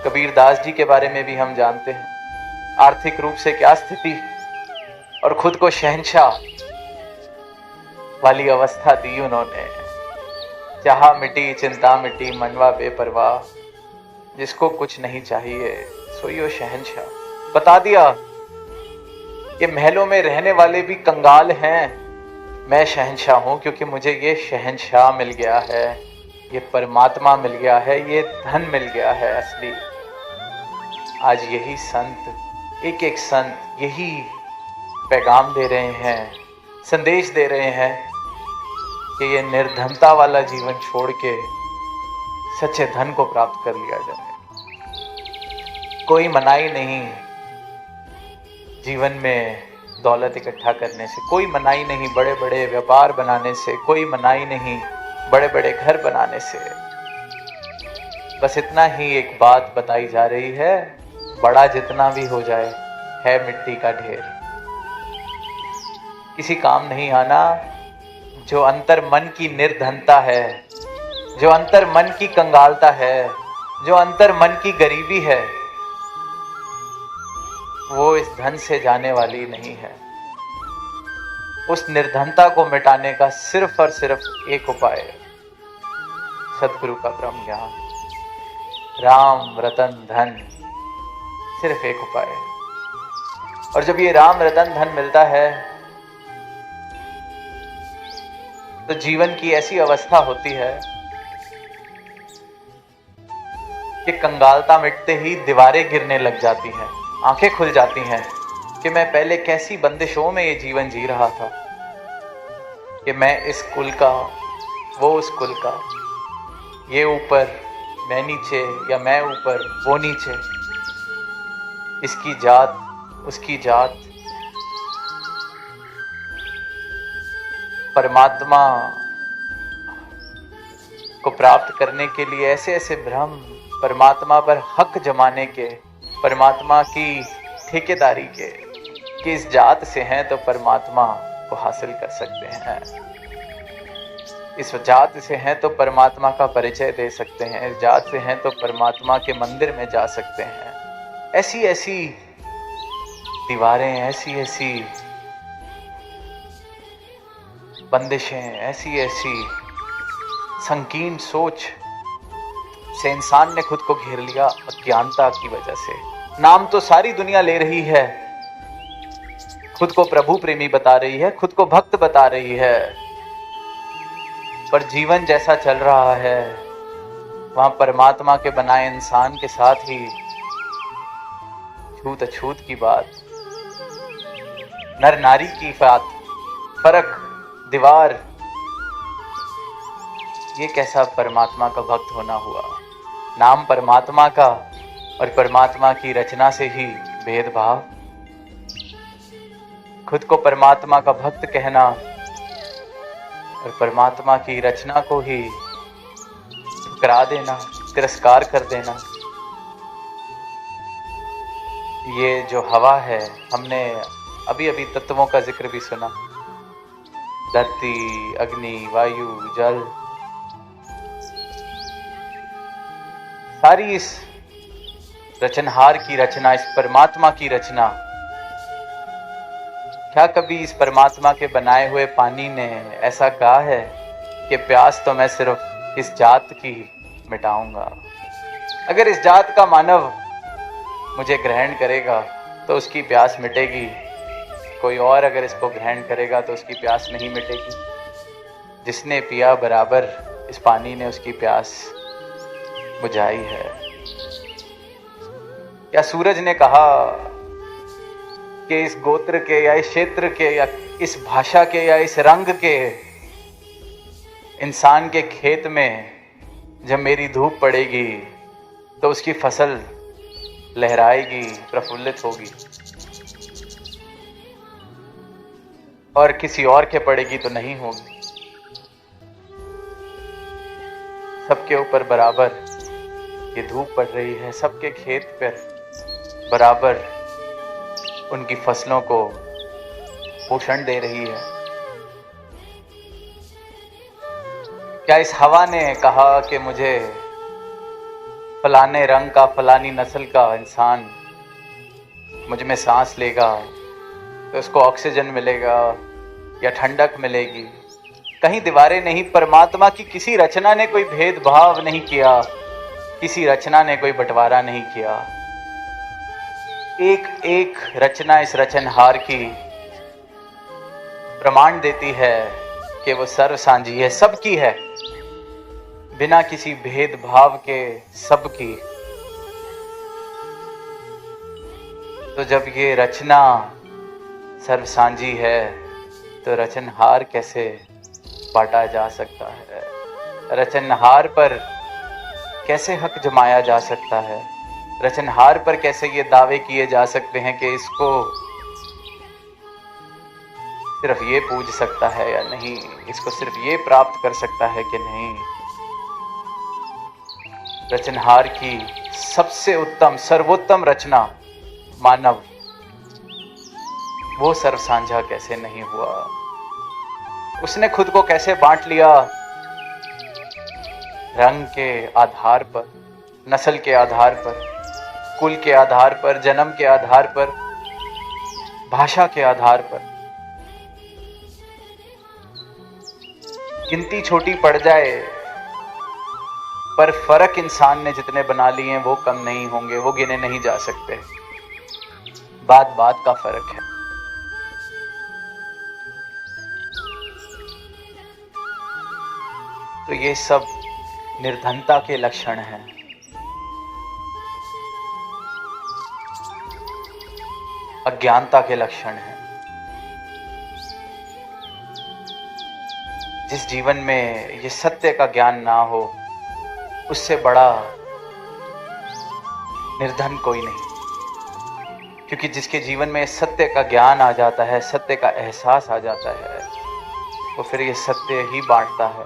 कबीर दास जी के बारे में भी हम जानते हैं, आर्थिक रूप से क्या स्थिति, और खुद को शहंशाह वाली अवस्था दी उन्होंने। चाहा मिटी चिंता मिटी मनवा बेपरवाह, जिसको कुछ नहीं चाहिए सोई वो शहंशाह। बता दिया कि महलों में रहने वाले भी कंगाल हैं, मैं शहंशाह हूं क्योंकि मुझे ये शहंशाह मिल गया है, ये परमात्मा मिल गया है, ये धन मिल गया है असली। आज यही संत, एक एक संत यही पैगाम दे रहे हैं, संदेश दे रहे हैं कि ये निर्धनता वाला जीवन छोड़ के सच्चे धन को प्राप्त कर लिया जाए। कोई मनाही नहीं जीवन में दौलत इकट्ठा करने से, कोई मनाही नहीं बड़े बड़े व्यापार बनाने से, कोई मनाही नहीं बड़े बड़े घर बनाने से। बस इतना ही एक बात बताई जा रही है, बड़ा जितना भी हो जाए है मिट्टी का ढेर, किसी काम नहीं आना। जो अंतर मन की निर्धनता है, जो अंतर मन की कंगालता है, जो अंतर मन की गरीबी है, वो इस धन से जाने वाली नहीं है। उस निर्धनता को मिटाने का सिर्फ और सिर्फ एक उपाय है, सदगुरु का ब्रह्म ज्ञान, राम रतन धन, सिर्फ एक उपाय है। और जब ये राम रतन धन मिलता है तो जीवन की ऐसी अवस्था होती है कि कंगालता मिटते ही दीवारें गिरने लग जाती हैं, आंखें खुल जाती हैं कि मैं पहले कैसी बंदिशों में ये जीवन जी रहा था, कि मैं इस कुल का, वो उस कुल का, ये ऊपर मैं नीचे, या मैं ऊपर वो नीचे, इसकी जात उसकी जात। परमात्मा को प्राप्त करने के लिए ऐसे ऐसे भ्रम, परमात्मा पर हक जमाने के, परमात्मा की ठेकेदारी के, कि इस जात से हैं तो परमात्मा को हासिल कर सकते हैं, इस जात से हैं तो परमात्मा का परिचय दे सकते हैं, इस जात से हैं तो परमात्मा के मंदिर में जा सकते हैं। ऐसी ऐसी दीवारें, ऐसी ऐसी बंदिशें, ऐसी ऐसी संकीर्ण सोच से इंसान ने खुद को घेर लिया अज्ञानता की वजह से। नाम तो सारी दुनिया ले रही है, खुद को प्रभु प्रेमी बता रही है, खुद को भक्त बता रही है, पर जीवन जैसा चल रहा है वहां परमात्मा के बनाए इंसान के साथ ही छूत अछूत की बात, नर नारी की बात, फर्क, दीवार, ये कैसा परमात्मा का भक्त होना हुआ। नाम परमात्मा का और परमात्मा की रचना से ही भेदभाव, खुद को परमात्मा का भक्त कहना और परमात्मा की रचना को ही ठुकरा देना, तिरस्कार कर देना। ये जो हवा है, हमने अभी अभी तत्वों का जिक्र भी सुना, धरती, अग्नि, वायु, जल, सारी इस रचनहार की रचना, इस परमात्मा की रचना। क्या कभी इस परमात्मा के बनाए हुए पानी ने ऐसा कहा है कि प्यास तो मैं सिर्फ इस जात की मिटाऊंगा? अगर इस जात का मानव मुझे ग्रहण करेगा तो उसकी प्यास मिटेगी, कोई और अगर इसको ग्रहण करेगा तो उसकी प्यास नहीं मिटेगी। जिसने पिया बराबर इस पानी ने उसकी प्यास बुझाई है। या सूरज ने कहा कि इस गोत्र के या इस क्षेत्र के या इस भाषा के या इस रंग के इंसान के खेत में जब मेरी धूप पड़ेगी तो उसकी फसल लहराएगी, प्रफुल्लित होगी, और किसी और के पड़ेगी तो नहीं होगी। सबके ऊपर बराबर ये धूप पड़ रही है, सबके खेत पर बराबर उनकी फसलों को पोषण दे रही है। क्या इस हवा ने कहा कि मुझे फलाने रंग का, फलानी नस्ल का इंसान मुझ में सांस लेगा तो उसको ऑक्सीजन मिलेगा या ठंडक मिलेगी? कहीं दीवारें नहीं, परमात्मा की किसी रचना ने कोई भेदभाव नहीं किया, किसी रचना ने कोई बंटवारा नहीं किया। एक एक रचना इस रचनहार की प्रमाण देती है कि वो सर्व सांझी है, सबकी है, बिना किसी भेदभाव के सबकी। तो जब ये रचना सर्व सांझी है तो रचनहार कैसे बांटा जा सकता है? रचनहार पर कैसे हक जमाया जा सकता है? रचनहार पर कैसे ये दावे किए जा सकते हैं कि इसको सिर्फ ये पूज सकता है या नहीं, इसको सिर्फ ये प्राप्त कर सकता है कि नहीं? रचनहार की सबसे उत्तम, सर्वोत्तम रचना मानव, वो सर्व साझा कैसे नहीं हुआ? उसने खुद को कैसे बांट लिया? रंग के आधार पर, नस्ल के आधार पर, कुल के आधार पर, जन्म के आधार पर, भाषा के आधार पर गिनती छोटी पड़ जाए, पर फर्क इंसान ने जितने बना लिए हैं वो कम नहीं होंगे, वो गिने नहीं जा सकते। बात बात का फर्क है। तो ये सब निर्धनता के लक्षण हैं। अज्ञानता के लक्षण हैं। जिस जीवन में ये सत्य का ज्ञान ना हो, उससे बड़ा निर्धन कोई नहीं। क्योंकि जिसके जीवन में सत्य का ज्ञान आ जाता है, सत्य का एहसास आ जाता है, वो फिर ये सत्य ही बांटता है,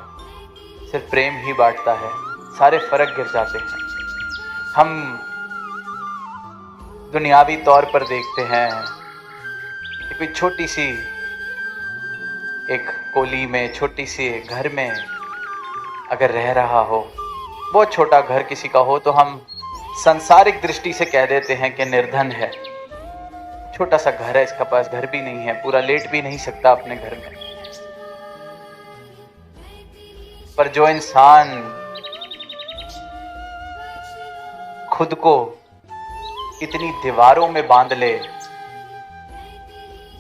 सिर्फ प्रेम ही बांटता है। सारे फर्क गिर जाते हैं। हम दुनियावी तौर पर देखते हैं कि कोई छोटी सी एक कोली में, छोटी सी घर में अगर रह रहा हो, बहुत छोटा घर किसी का हो, तो हम सांसारिक दृष्टि से कह देते हैं कि निर्धन है। छोटा सा घर है, इसका पास घर भी नहीं है, पूरा लेट भी नहीं सकता अपने घर में। पर जो इंसान खुद को इतनी दीवारों में बांध ले,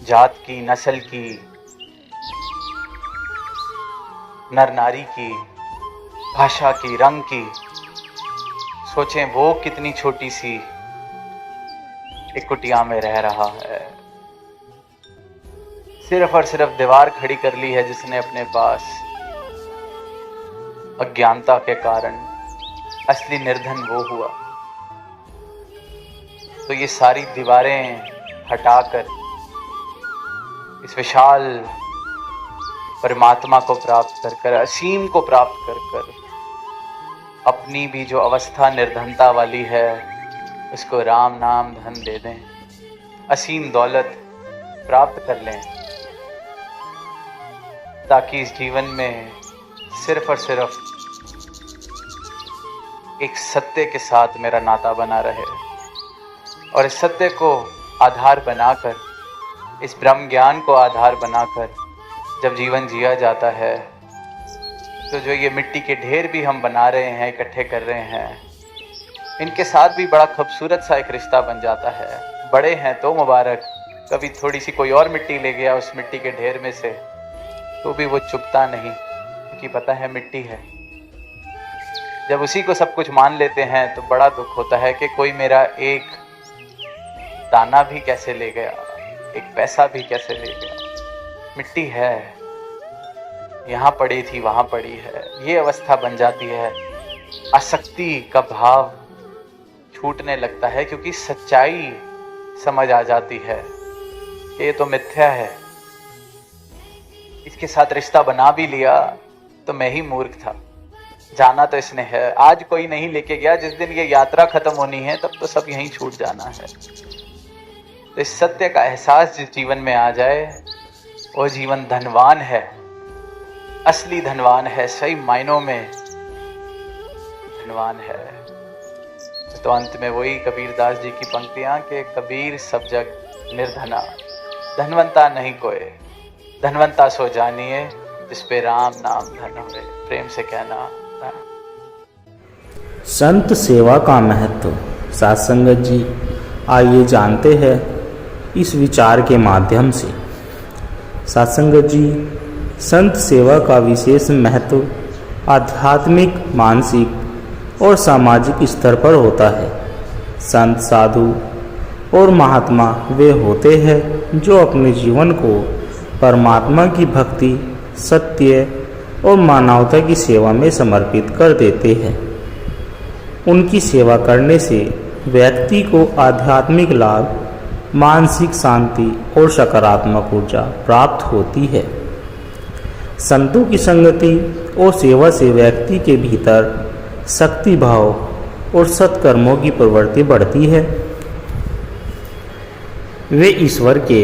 जात की, नस्ल की, नर नारी की, भाषा की, रंग की, सोचें वो कितनी छोटी सी एक कुटिया में रह रहा है। सिर्फ और सिर्फ दीवार खड़ी कर ली है जिसने अपने पास, अज्ञानता के कारण। असली निर्धन वो हुआ। तो ये सारी दीवारें हटाकर इस विशाल परमात्मा को प्राप्त कर कर, असीम को प्राप्त कर कर, अपनी भी जो अवस्था निर्धनता वाली है उसको राम नाम धन दे दें, असीम दौलत प्राप्त कर लें, ताकि इस जीवन में सिर्फ और सिर्फ एक सत्य के साथ मेरा नाता बना रहे। और इस सत्य को आधार बनाकर, इस ब्रह्म ज्ञान को आधार बनाकर जब जीवन जिया जाता है, तो जो ये मिट्टी के ढेर भी हम बना रहे हैं, इकट्ठे कर रहे हैं, इनके साथ भी बड़ा खूबसूरत सा एक रिश्ता बन जाता है। बड़े हैं तो मुबारक, कभी थोड़ी सी कोई और मिट्टी ले गया उस मिट्टी के ढेर में से, तो भी वो चुभता नहीं, क्योंकि पता है मिट्टी है। जब उसी को सब कुछ मान लेते हैं तो बड़ा दुख होता है कि कोई मेरा एक दाना भी कैसे ले गया, एक पैसा भी कैसे ले गया। मिट्टी है, यहाँ पड़ी थी वहाँ पड़ी है। ये अवस्था बन जाती है, आसक्ति का भाव छूटने लगता है, क्योंकि सच्चाई समझ आ जाती है कि ये तो मिथ्या है। इसके साथ रिश्ता बना भी लिया तो मैं ही मूर्ख था, जाना तो इसने है। आज कोई नहीं लेके गया, जिस दिन ये यात्रा खत्म होनी है तब तो सब यहीं छूट जाना है। तो इस सत्य का एहसास जिस जीवन में आ जाए, वो जीवन धनवान है, असली धनवान है, सही मायनों में धनवान है। तो अंत में वही कबीरदास जी की पंक्तियां कि कबीर सब जग निर्धना, धनवंता नहीं कोई, धनवंता सो जानिए जिस पे राम नाम धन होए। प्रेम से कहना। संत सेवा का महत्व। साथ संगत जी, आइए जानते हैं इस विचार के माध्यम से। साथ संगत जी, संत सेवा का विशेष महत्व आध्यात्मिक, मानसिक और सामाजिक स्तर पर होता है। संत, साधु और महात्मा वे होते हैं जो अपने जीवन को परमात्मा की भक्ति, सत्य और मानवता की सेवा में समर्पित कर देते हैं। उनकी सेवा करने से व्यक्ति को आध्यात्मिक लाभ, मानसिक शांति और सकारात्मक ऊर्जा प्राप्त होती है। संतों की संगति और सेवा से व्यक्ति के भीतर शक्ति भाव और सत्कर्मों की प्रवृत्ति बढ़ती है। वे ईश्वर के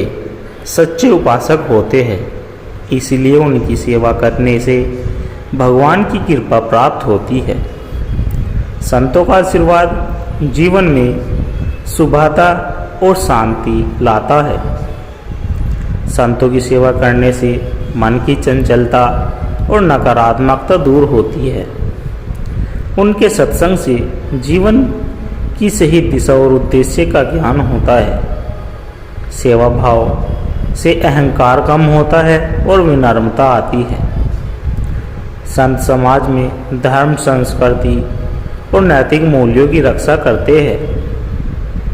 सच्चे उपासक होते हैं, इसलिए उनकी सेवा करने से भगवान की कृपा प्राप्त होती है। संतों का आशीर्वाद जीवन में शुभता और शांति लाता है। संतों की सेवा करने से मन की चंचलता और नकारात्मकता दूर होती है। उनके सत्संग से जीवन की सही दिशा और उद्देश्य का ज्ञान होता है। सेवा भाव से अहंकार कम होता है और विनम्रता आती है। संत समाज में धर्म, संस्कृति और नैतिक मूल्यों की रक्षा करते हैं।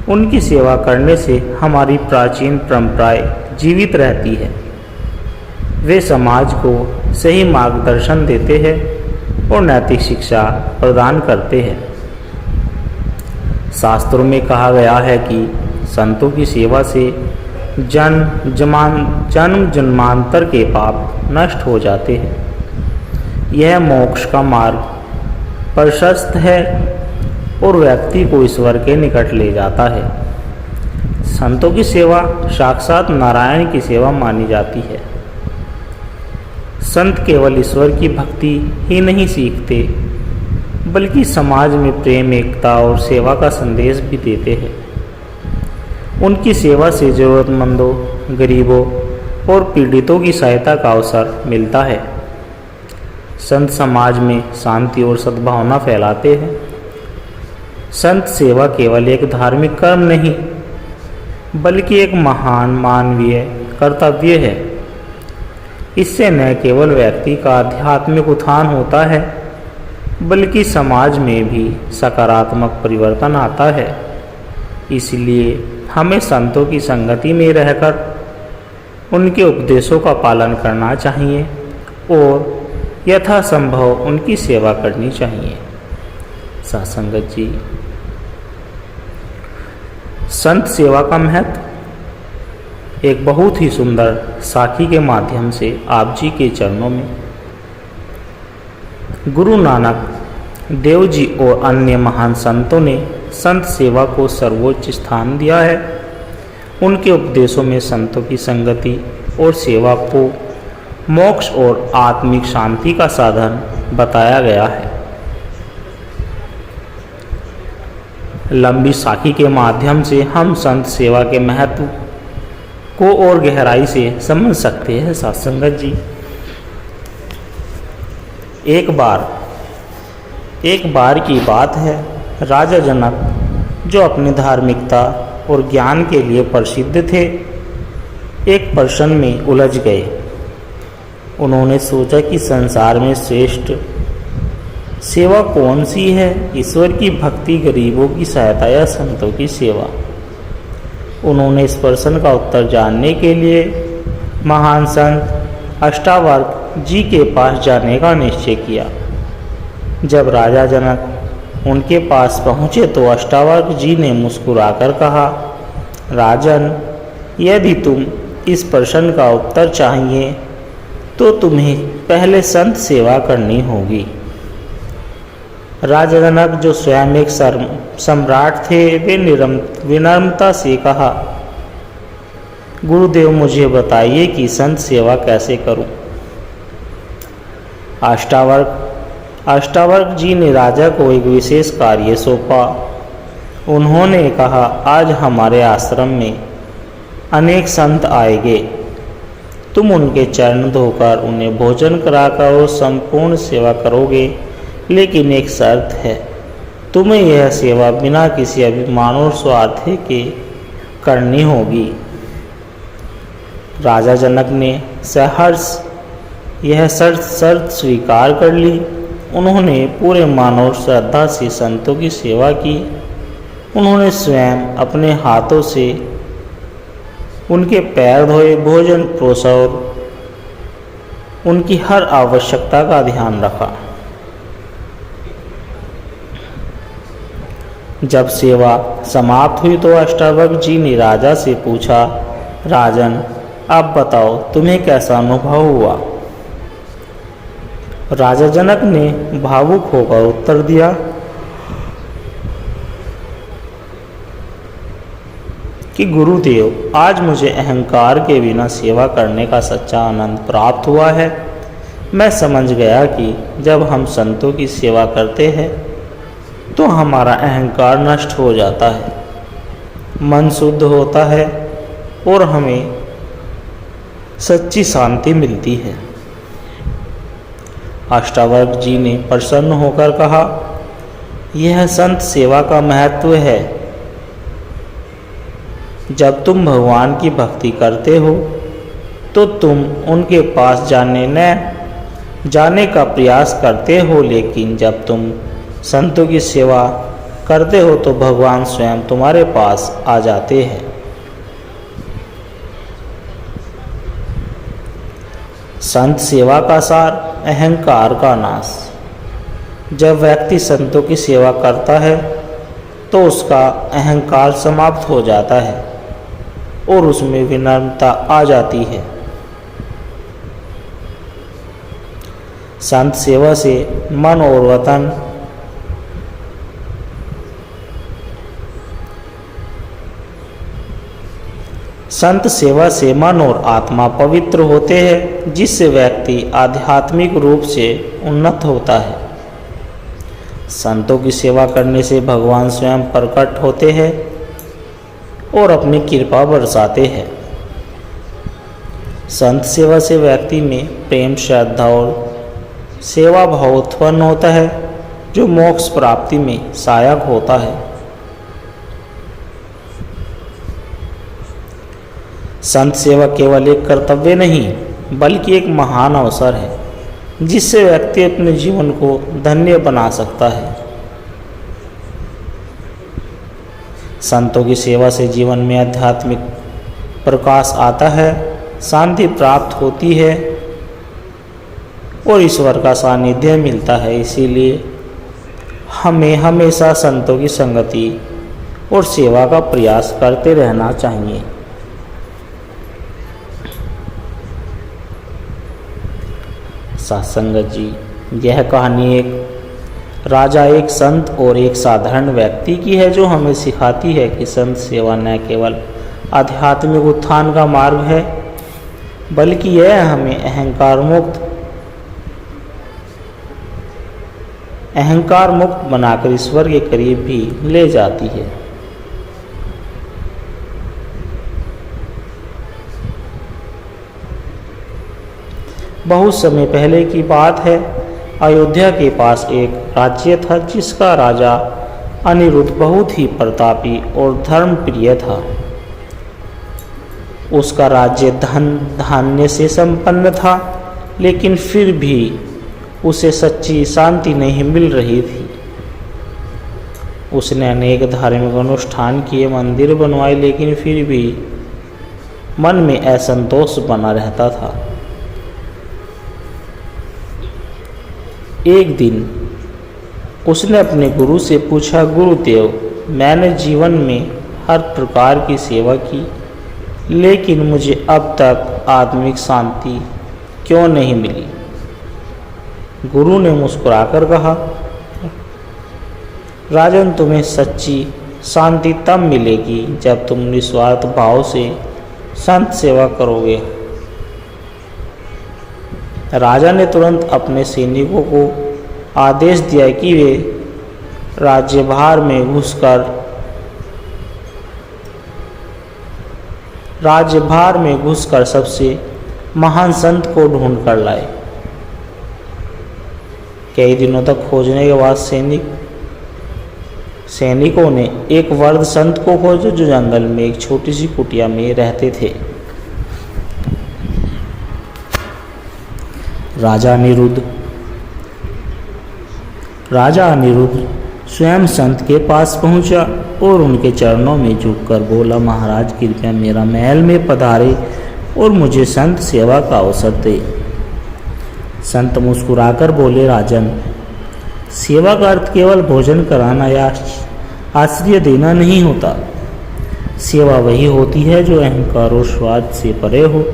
उनकी सेवा करने से हमारी प्राचीन परंपराएं जीवित रहती है। वे समाज को सही मार्गदर्शन देते हैं और नैतिक शिक्षा प्रदान करते हैं। शास्त्रों में कहा गया है कि संतों की सेवा से जन्म जन्मांतर के पाप नष्ट हो जाते हैं। यह मोक्ष का मार्ग प्रशस्त है और व्यक्ति को ईश्वर के निकट ले जाता है। संतों की सेवा साक्षात नारायण की सेवा मानी जाती है। संत केवल ईश्वर की भक्ति ही नहीं सीखते, बल्कि समाज में प्रेम, एकता और सेवा का संदेश भी देते हैं। उनकी सेवा से जरूरतमंदों, गरीबों और पीड़ितों की सहायता का अवसर मिलता है। संत समाज में शांति और सद्भावना फैलाते हैं। संत सेवा केवल एक धार्मिक कर्म नहीं, बल्कि एक महान मानवीय कर्तव्य है। इससे न केवल व्यक्ति का आध्यात्मिक उत्थान होता है, बल्कि समाज में भी सकारात्मक परिवर्तन आता है। इसलिए हमें संतों की संगति में रहकर उनके उपदेशों का पालन करना चाहिए और यथासंभव उनकी सेवा करनी चाहिए। सत्संगत जी, संत सेवा का महत्व एक बहुत ही सुंदर साखी के माध्यम से आप जी के चरणों में गुरु नानक देव जी और अन्य महान संतों ने संत सेवा को सर्वोच्च स्थान दिया है। उनके उपदेशों में संतों की संगति और सेवा को मोक्ष और आत्मिक शांति का साधन बताया गया है। लंबी साखी के माध्यम से हम संत सेवा के महत्व को और गहराई से समझ सकते हैं। सत्संगत जी, एक बार की बात है, राजा जनक जो अपनी धार्मिकता और ज्ञान के लिए प्रसिद्ध थे, एक प्रश्न में उलझ गए। उन्होंने सोचा कि संसार में श्रेष्ठ सेवा कौन सी है, ईश्वर की भक्ति, गरीबों की सहायता या संतों की सेवा। उन्होंने इस प्रश्न का उत्तर जानने के लिए महान संत अष्टावक्र जी के पास जाने का निश्चय किया। जब राजा जनक उनके पास पहुँचे तो अष्टावक्र जी ने मुस्कुराकर कहा, राजन, यदि तुम इस प्रश्न का उत्तर चाहिए तो तुम्हें पहले संत सेवा करनी होगी। राजा जनक, जो स्वयं एक सम्राट थे, वे विनम्रता से कहा, गुरुदेव, मुझे बताइए कि संत सेवा कैसे करूं। अष्टावक्र जी ने राजा को एक विशेष कार्य सौंपा। उन्होंने कहा, आज हमारे आश्रम में अनेक संत आएंगे। तुम उनके चरण धोकर उन्हें भोजन कराकर और संपूर्ण सेवा करोगे, लेकिन एक शर्त है, तुम्हें यह सेवा बिना किसी अभिमान और स्वार्थ के करनी होगी। राजा जनक ने सहर्ष यह शर्त स्वीकार कर ली। उन्होंने पूरे मान और श्रद्धा से संतों की सेवा की। उन्होंने स्वयं अपने हाथों से उनके पैर धोए, भोजन परोसा और उनकी हर आवश्यकता का ध्यान रखा। जब सेवा समाप्त हुई तो अष्टावक्र जी ने राजा से पूछा, राजन, अब बताओ तुम्हें कैसा अनुभव हुआ। राजा जनक ने भावुक होकर उत्तर दिया, कि गुरुदेव, आज मुझे अहंकार के बिना सेवा करने का सच्चा आनंद प्राप्त हुआ है। मैं समझ गया कि जब हम संतों की सेवा करते हैं तो हमारा अहंकार नष्ट हो जाता है, मन शुद्ध होता है और हमें सच्ची शांति मिलती है। अष्टावक्र जी ने प्रसन्न होकर कहा, यह संत सेवा का महत्व है। जब तुम भगवान की भक्ति करते हो तो तुम उनके पास जाने का प्रयास करते हो, लेकिन जब तुम संतों की सेवा करते हो तो भगवान स्वयं तुम्हारे पास आ जाते हैं। संत सेवा का सार अहंकार का नाश। जब व्यक्ति संतों की सेवा करता है तो उसका अहंकार समाप्त हो जाता है और उसमें विनम्रता आ जाती है। संत सेवा से मन और वतन संत सेवा से मन और आत्मा पवित्र होते हैं, जिससे व्यक्ति आध्यात्मिक रूप से उन्नत होता है। संतों की सेवा करने से भगवान स्वयं प्रकट होते हैं और अपनी कृपा बरसाते हैं। संत सेवा से व्यक्ति में प्रेम, श्रद्धा और सेवा भाव उत्पन्न होता है, जो मोक्ष प्राप्ति में सहायक होता है। संत सेवा केवल एक कर्तव्य नहीं बल्कि एक महान अवसर है, जिससे व्यक्ति अपने जीवन को धन्य बना सकता है। संतों की सेवा से जीवन में आध्यात्मिक प्रकाश आता है, शांति प्राप्त होती है और ईश्वर का सानिध्य मिलता है। इसीलिए हमें हमेशा संतों की संगति और सेवा का प्रयास करते रहना चाहिए। सत्संगत जी, यह कहानी एक राजा, एक संत और एक साधारण व्यक्ति की है, जो हमें सिखाती है कि संत सेवा न केवल आध्यात्मिक उत्थान का मार्ग है, बल्कि यह हमें अहंकार मुक्त बनाकर ईश्वर के करीब भी ले जाती है। बहुत समय पहले की बात है। अयोध्या के पास एक राज्य था, जिसका राजा अनिरुद्ध बहुत ही प्रतापी और धर्मप्रिय था। उसका राज्य धन धान्य से संपन्न था, लेकिन फिर भी उसे सच्ची शांति नहीं मिल रही थी। उसने अनेक धार्मिक अनुष्ठान किए, मंदिर बनवाए, लेकिन फिर भी मन में असंतोष बना रहता था। एक दिन उसने अपने गुरु से पूछा, गुरुदेव, मैंने जीवन में हर प्रकार की सेवा की, लेकिन मुझे अब तक आत्मिक शांति क्यों नहीं मिली? गुरु ने मुस्कुराकर कहा, राजन, तुम्हें सच्ची शांति तब मिलेगी जब तुम निस्वार्थ भाव से संत सेवा करोगे। राजा ने तुरंत अपने सैनिकों को आदेश दिया कि वे राज्यभार में घुसकर सबसे महान संत को ढूंढ कर लाए। कई दिनों तक खोजने के बाद सैनिकों ने एक वृद्ध संत को खोजा, जो जंगल में एक छोटी सी कुटिया में रहते थे। राजा अनिरुद्ध स्वयं संत के पास पहुंचा और उनके चरणों में झुककर बोला, महाराज, कृपया मेरा महल में पधारे और मुझे संत सेवा का अवसर दे। संत मुस्कुराकर बोले, राजन, सेवा का अर्थ केवल भोजन कराना या आश्रय देना नहीं होता। सेवा वही होती है जो अहंकार और स्वार्थ से परे हो।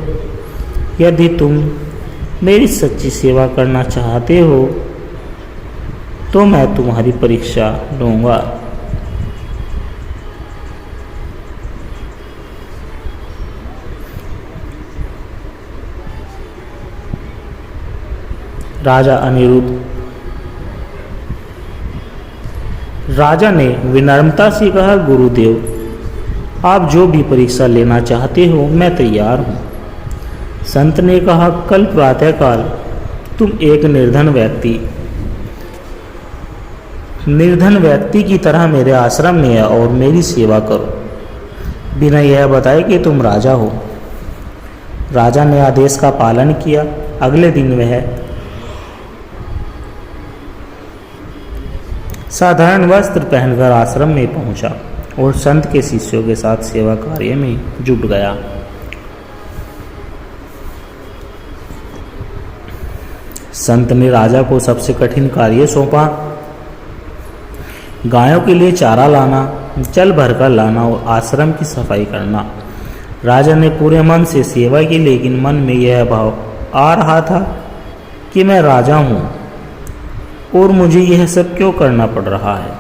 यदि तुम मेरी सच्ची सेवा करना चाहते हो तो मैं तुम्हारी परीक्षा लूँगा। राजा अनिरुद्ध। राजा ने विनम्रता से कहा, गुरुदेव, आप जो भी परीक्षा लेना चाहते हो मैं तैयार हूँ। संत ने कहा, कल प्रातःकाल तुम एक निर्धन व्यक्ति की तरह मेरे आश्रम में आओ और मेरी सेवा करो, बिना यह बताए कि तुम राजा हो। राजा ने आदेश का पालन किया। अगले दिन वह साधारण वस्त्र पहनकर आश्रम में पहुंचा और संत के शिष्यों के साथ सेवा कार्य में जुट गया। संत ने राजा को सबसे कठिन कार्य सौंपा, गायों के लिए चारा लाना, जल भरकर लाना और आश्रम की सफाई करना। राजा ने पूरे मन से सेवा की, लेकिन मन में यह भाव आ रहा था कि मैं राजा हूँ और मुझे यह सब क्यों करना पड़ रहा है।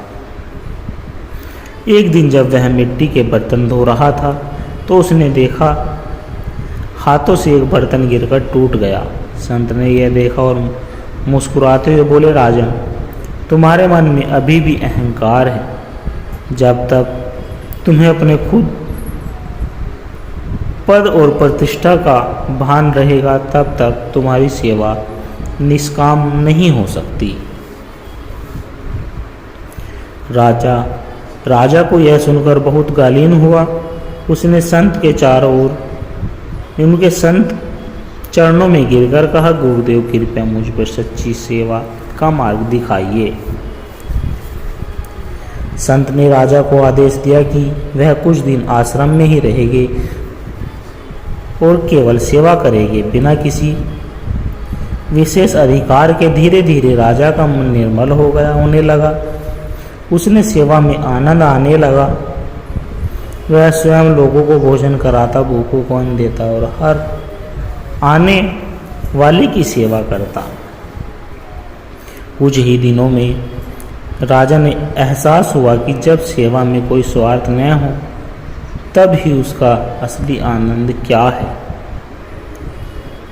एक दिन जब वह मिट्टी के बर्तन धो रहा था तो उसने देखा हाथों से एक बर्तन गिरकर टूट गया। संत ने यह देखा और मुस्कुराते हुए बोले, राजन, तुम्हारे मन में अभी भी अहंकार है। जब तक तुम्हें अपने खुद पद और प्रतिष्ठा का भान रहेगा तब तक तुम्हारी सेवा निष्काम नहीं हो सकती। राजा को यह सुनकर बहुत गालीन हुआ। उसने संत के चारों ओर उनके संत चरणों में गिरकर कहा, गुरुदेव, कृपया मुझ पर सच्ची सेवा का मार्ग दिखाइए। संत ने राजा को आदेश दिया कि वह कुछ दिन आश्रम में ही रहेंगे और केवल सेवा करेंगे, बिना किसी विशेष अधिकार के। धीरे धीरे राजा का मन निर्मल होने लगा। उसने सेवा में आनंद आने लगा। वह स्वयं लोगों को भोजन कराता, भूखों को अन्न देता और हर आने वाले की सेवा करता। कुछ ही दिनों में राजा ने एहसास हुआ कि जब सेवा में कोई स्वार्थ न हो तब ही उसका असली आनंद क्या है।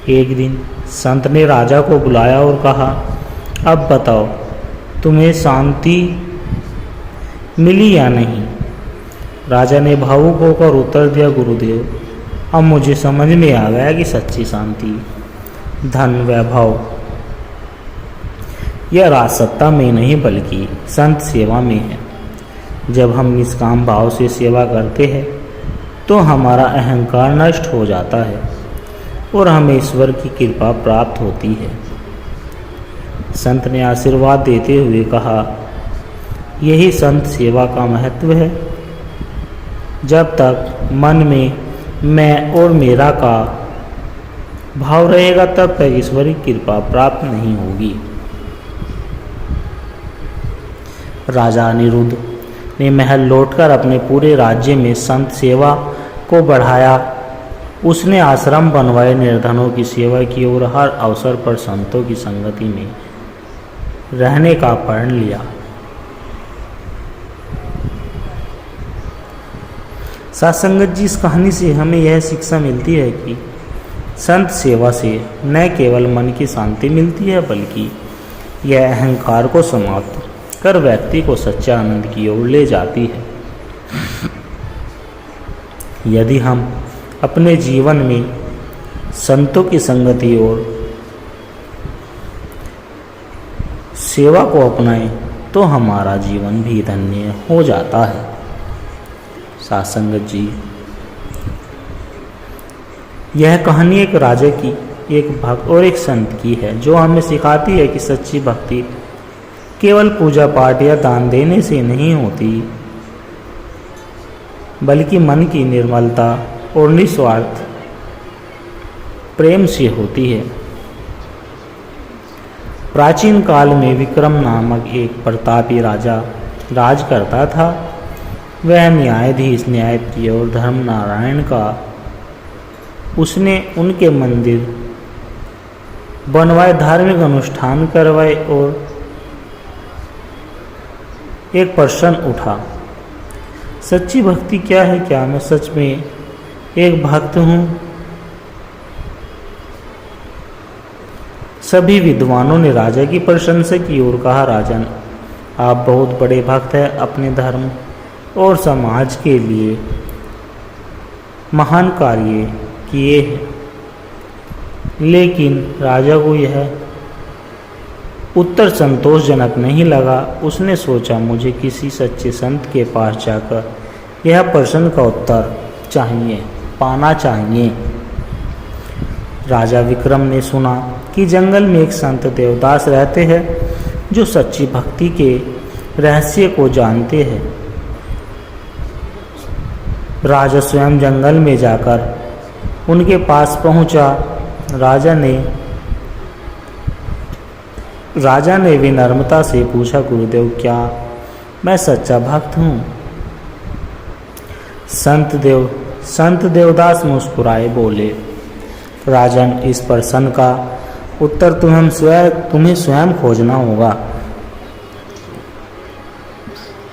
एक दिन संत ने राजा को बुलाया और कहा, अब बताओ, तुम्हें शांति मिली या नहीं। राजा ने भावुक होकर उत्तर दिया, गुरुदेव, अब मुझे समझ में आ गया कि सच्ची शांति धन, वैभव या राजसत्ता में नहीं बल्कि संत सेवा में है। जब हम निष्काम भाव से सेवा करते हैं तो हमारा अहंकार नष्ट हो जाता है और हमें ईश्वर की कृपा प्राप्त होती है। संत ने आशीर्वाद देते हुए कहा, यही संत सेवा का महत्व है। जब तक मन में मैं और मेरा का भाव रहेगा तब तक ईश्वरी कृपा प्राप्त नहीं होगी। राजा अनिरुद्ध ने महल लौटकर अपने पूरे राज्य में संत सेवा को बढ़ाया। उसने आश्रम बनवाए, निर्धनों की सेवा की और हर अवसर पर संतों की संगति में रहने का प्रण लिया। साथ संगत जी, इस कहानी से हमें यह शिक्षा मिलती है कि संत सेवा से न केवल मन की शांति मिलती है बल्कि यह अहंकार को समाप्त कर व्यक्ति को सच्चे आनंद की ओर ले जाती है। यदि हम अपने जीवन में संतों की संगति और सेवा को अपनाएं तो हमारा जीवन भी धन्य हो जाता है। साथ संगत जी, यह कहानी एक राजा की, एक भक्त और एक संत की है जो हमें सिखाती है कि सच्ची भक्ति केवल पूजा पाठ या दान देने से नहीं होती बल्कि मन की निर्मलता और निस्वार्थ प्रेम से होती है। प्राचीन काल में विक्रम नामक एक प्रतापी राजा राज करता था। वह न्यायाधीश, न्यायप्रिय और धर्मनारायण का उसने उनके मंदिर बनवाए, धार्मिक अनुष्ठान करवाए और एक प्रश्न उठा, सच्ची भक्ति क्या है? क्या मैं सच में एक भक्त हूँ? सभी विद्वानों ने राजा की प्रशंसा की और कहा, राजन, आप बहुत बड़े भक्त हैं, अपने धर्म और समाज के लिए महान कार्य किए हैं। लेकिन राजा को यह उत्तर संतोषजनक नहीं लगा। उसने सोचा, मुझे किसी सच्चे संत के पास जाकर यह प्रश्न का उत्तर पाना चाहिए। राजा विक्रम ने सुना कि जंगल में एक संत देवदास रहते हैं जो सच्ची भक्ति के रहस्य को जानते हैं। राजा स्वयं जंगल में जाकर उनके पास पहुंचा। राजा ने विनम्रता से पूछा, गुरुदेव, क्या मैं सच्चा भक्त हूँ? संत देवदास मुस्कुराए बोले, राजन, इस प्रश्न का उत्तर तुम्हें स्वयं खोजना होगा।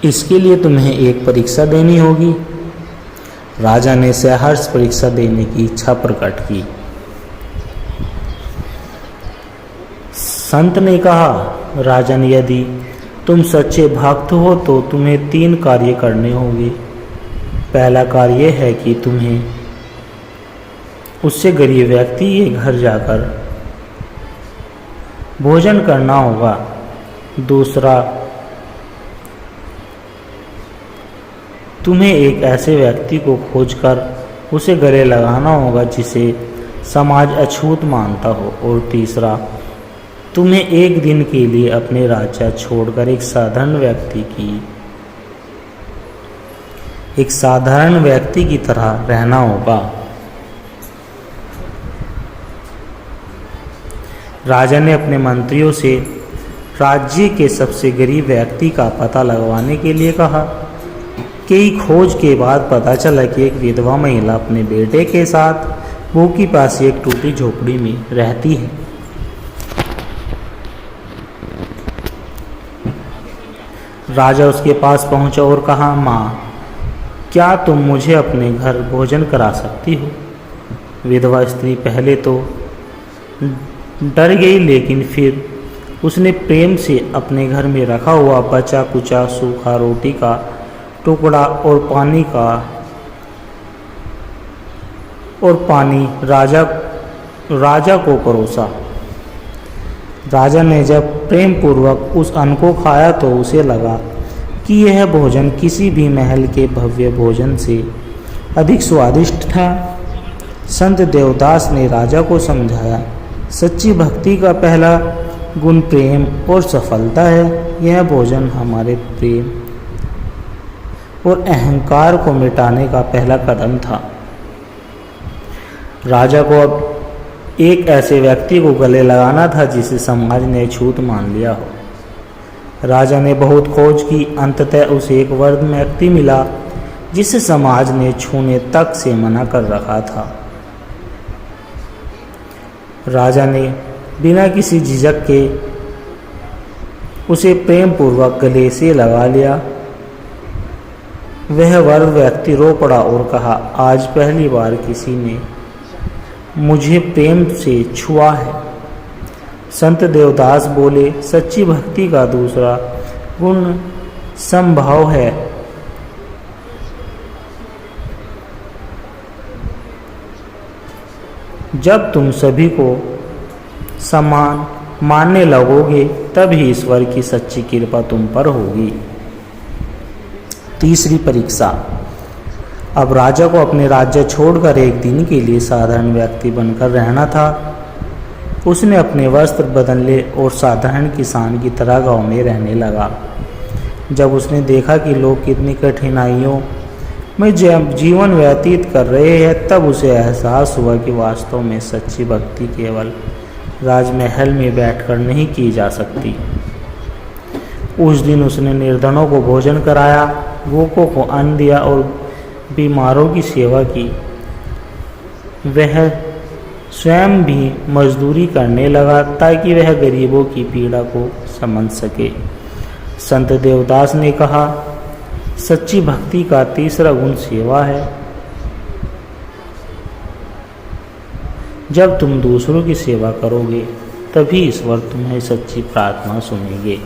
इसके लिए तुम्हें एक परीक्षा देनी होगी। राजा ने सहर्ष परीक्षा देने की इच्छा प्रकट की। संत ने कहा, राजन, यदि तुम सच्चे भक्त हो तो तुम्हें 3 कार्य करने होंगे। पहला कार्य है कि तुम्हें उससे गरीब व्यक्ति के घर जाकर भोजन करना होगा। दूसरा, तुम्हें एक ऐसे व्यक्ति को खोजकर उसे गले लगाना होगा जिसे समाज अछूत मानता हो। और तीसरा, तुम्हें एक दिन के लिए अपने राज्य छोड़कर एक साधारण व्यक्ति की तरह रहना होगा। राजा ने अपने मंत्रियों से राज्य के सबसे गरीब व्यक्ति का पता लगवाने के लिए कहा। कई खोज के बाद पता चला कि एक विधवा महिला अपने बेटे के साथ वो के पास एक टूटी झोपड़ी में रहती है। राजा उसके पास पहुंचा और कहा, माँ, क्या तुम मुझे अपने घर भोजन करा सकती हो? विधवा स्त्री पहले तो डर गई, लेकिन फिर उसने प्रेम से अपने घर में रखा हुआ बचा कुचा सूखा रोटी का टुकड़ा और पानी राजा को परोसा। राजा ने जब प्रेम पूर्वक उस अन्न को खाया तो उसे लगा कि यह भोजन किसी भी महल के भव्य भोजन से अधिक स्वादिष्ट था। संत देवदास ने राजा को समझाया, सच्ची भक्ति का पहला गुण प्रेम और सफलता है। यह भोजन हमारे प्रेम और अहंकार को मिटाने का पहला कदम था। राजा को अब एक ऐसे व्यक्ति को गले लगाना था जिसे समाज ने छूत मान लिया हो। राजा ने बहुत खोज की, अंततः उसे एक वर्ग व्यक्ति मिला जिसे समाज ने छूने तक से मना कर रखा था। राजा ने बिना किसी झिझक के उसे प्रेम पूर्वक गले से लगा लिया। वह वर्ग व्यक्ति रो पड़ा और कहा, आज पहली बार किसी ने मुझे प्रेम से छुआ है। संत देवदास बोले, सच्ची भक्ति का दूसरा गुण समभाव है। जब तुम सभी को समान मानने लगोगे तभी ईश्वर की सच्ची कृपा तुम पर होगी। तीसरी परीक्षा। अब राजा को अपने राज्य छोड़कर एक दिन के लिए साधारण व्यक्ति बनकर रहना था। उसने अपने वस्त्र बदले और साधारण किसान की तरह गांव में रहने लगा। जब उसने देखा कि लोग कितनी कठिनाइयों में जीवन व्यतीत कर रहे हैं, तब उसे एहसास हुआ कि वास्तव में सच्ची भक्ति केवल राजमहल में बैठकर नहीं की जा सकती। उस दिन उसने निर्धनों को भोजन कराया, भूखों को अन्न दिया और बीमारों की सेवा की। वह स्वयं भी मजदूरी करने लगा ताकि वह गरीबों की पीड़ा को समझ सके। संत देवदास ने कहा, सच्ची भक्ति का तीसरा गुण सेवा है। जब तुम दूसरों की सेवा करोगे तभी ईश्वर तुम्हें सच्ची प्रार्थना सुनेंगे।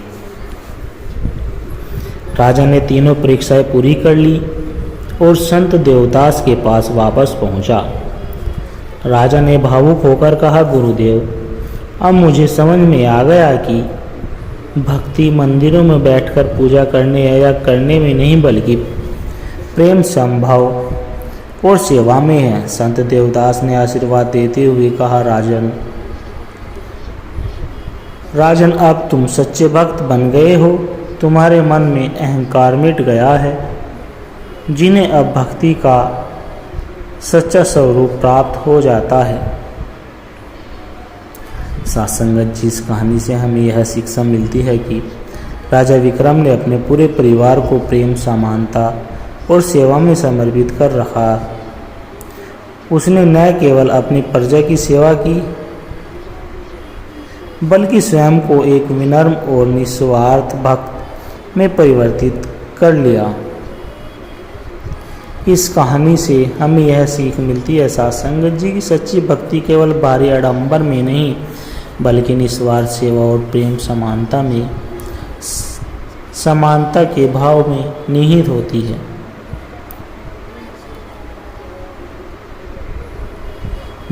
राजा ने तीनों परीक्षाएं पूरी कर ली और संत देवदास के पास वापस पहुंचा। राजा ने भावुक होकर कहा, गुरुदेव, अब मुझे समझ में आ गया कि भक्ति मंदिरों में बैठकर पूजा करने या करने में नहीं बल्कि प्रेम संभाव और सेवा में है। संत देवदास ने आशीर्वाद देते हुए कहा, राजन अब तुम सच्चे भक्त बन गए हो। तुम्हारे मन में अहंकार मिट गया है, जिन्हें अब भक्ति का सच्चा स्वरूप प्राप्त हो जाता है। सात्संगत जी, इस कहानी से हमें यह शिक्षा मिलती है कि राजा विक्रम ने अपने पूरे परिवार को प्रेम, समानता और सेवा में समर्पित कर रखा। उसने न केवल अपनी प्रजा की सेवा की बल्कि स्वयं को एक विनम्र और निस्वार्थ भक्त में परिवर्तित कर लिया। इस कहानी से हमें यह सीख मिलती है सात्संगत जी की सच्ची भक्ति केवल बाहरी आडंबर में नहीं बल्कि निस्वार्थ सेवा और प्रेम समानता के भाव में निहित होती है।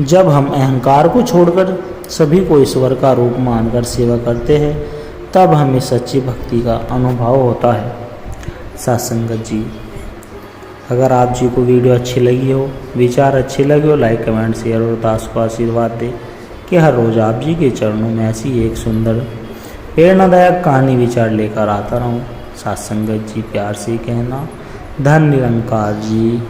जब हम अहंकार को छोड़कर सभी को ईश्वर का रूप मानकर सेवा करते हैं, तब हमें सच्ची भक्ति का अनुभव होता है। सात्संगत जी, अगर आप जी को वीडियो अच्छी लगी हो, विचार अच्छे लगे हो, लाइक, कमेंट, शेयर और दास को आशीर्वाद दे कि हर रोज़ आप जी के चरणों में ऐसी एक सुंदर प्रेरणादायक कहानी विचार लेकर आता रहूं। सात्संगत जी, प्यार से कहना, धन निरंकार जी।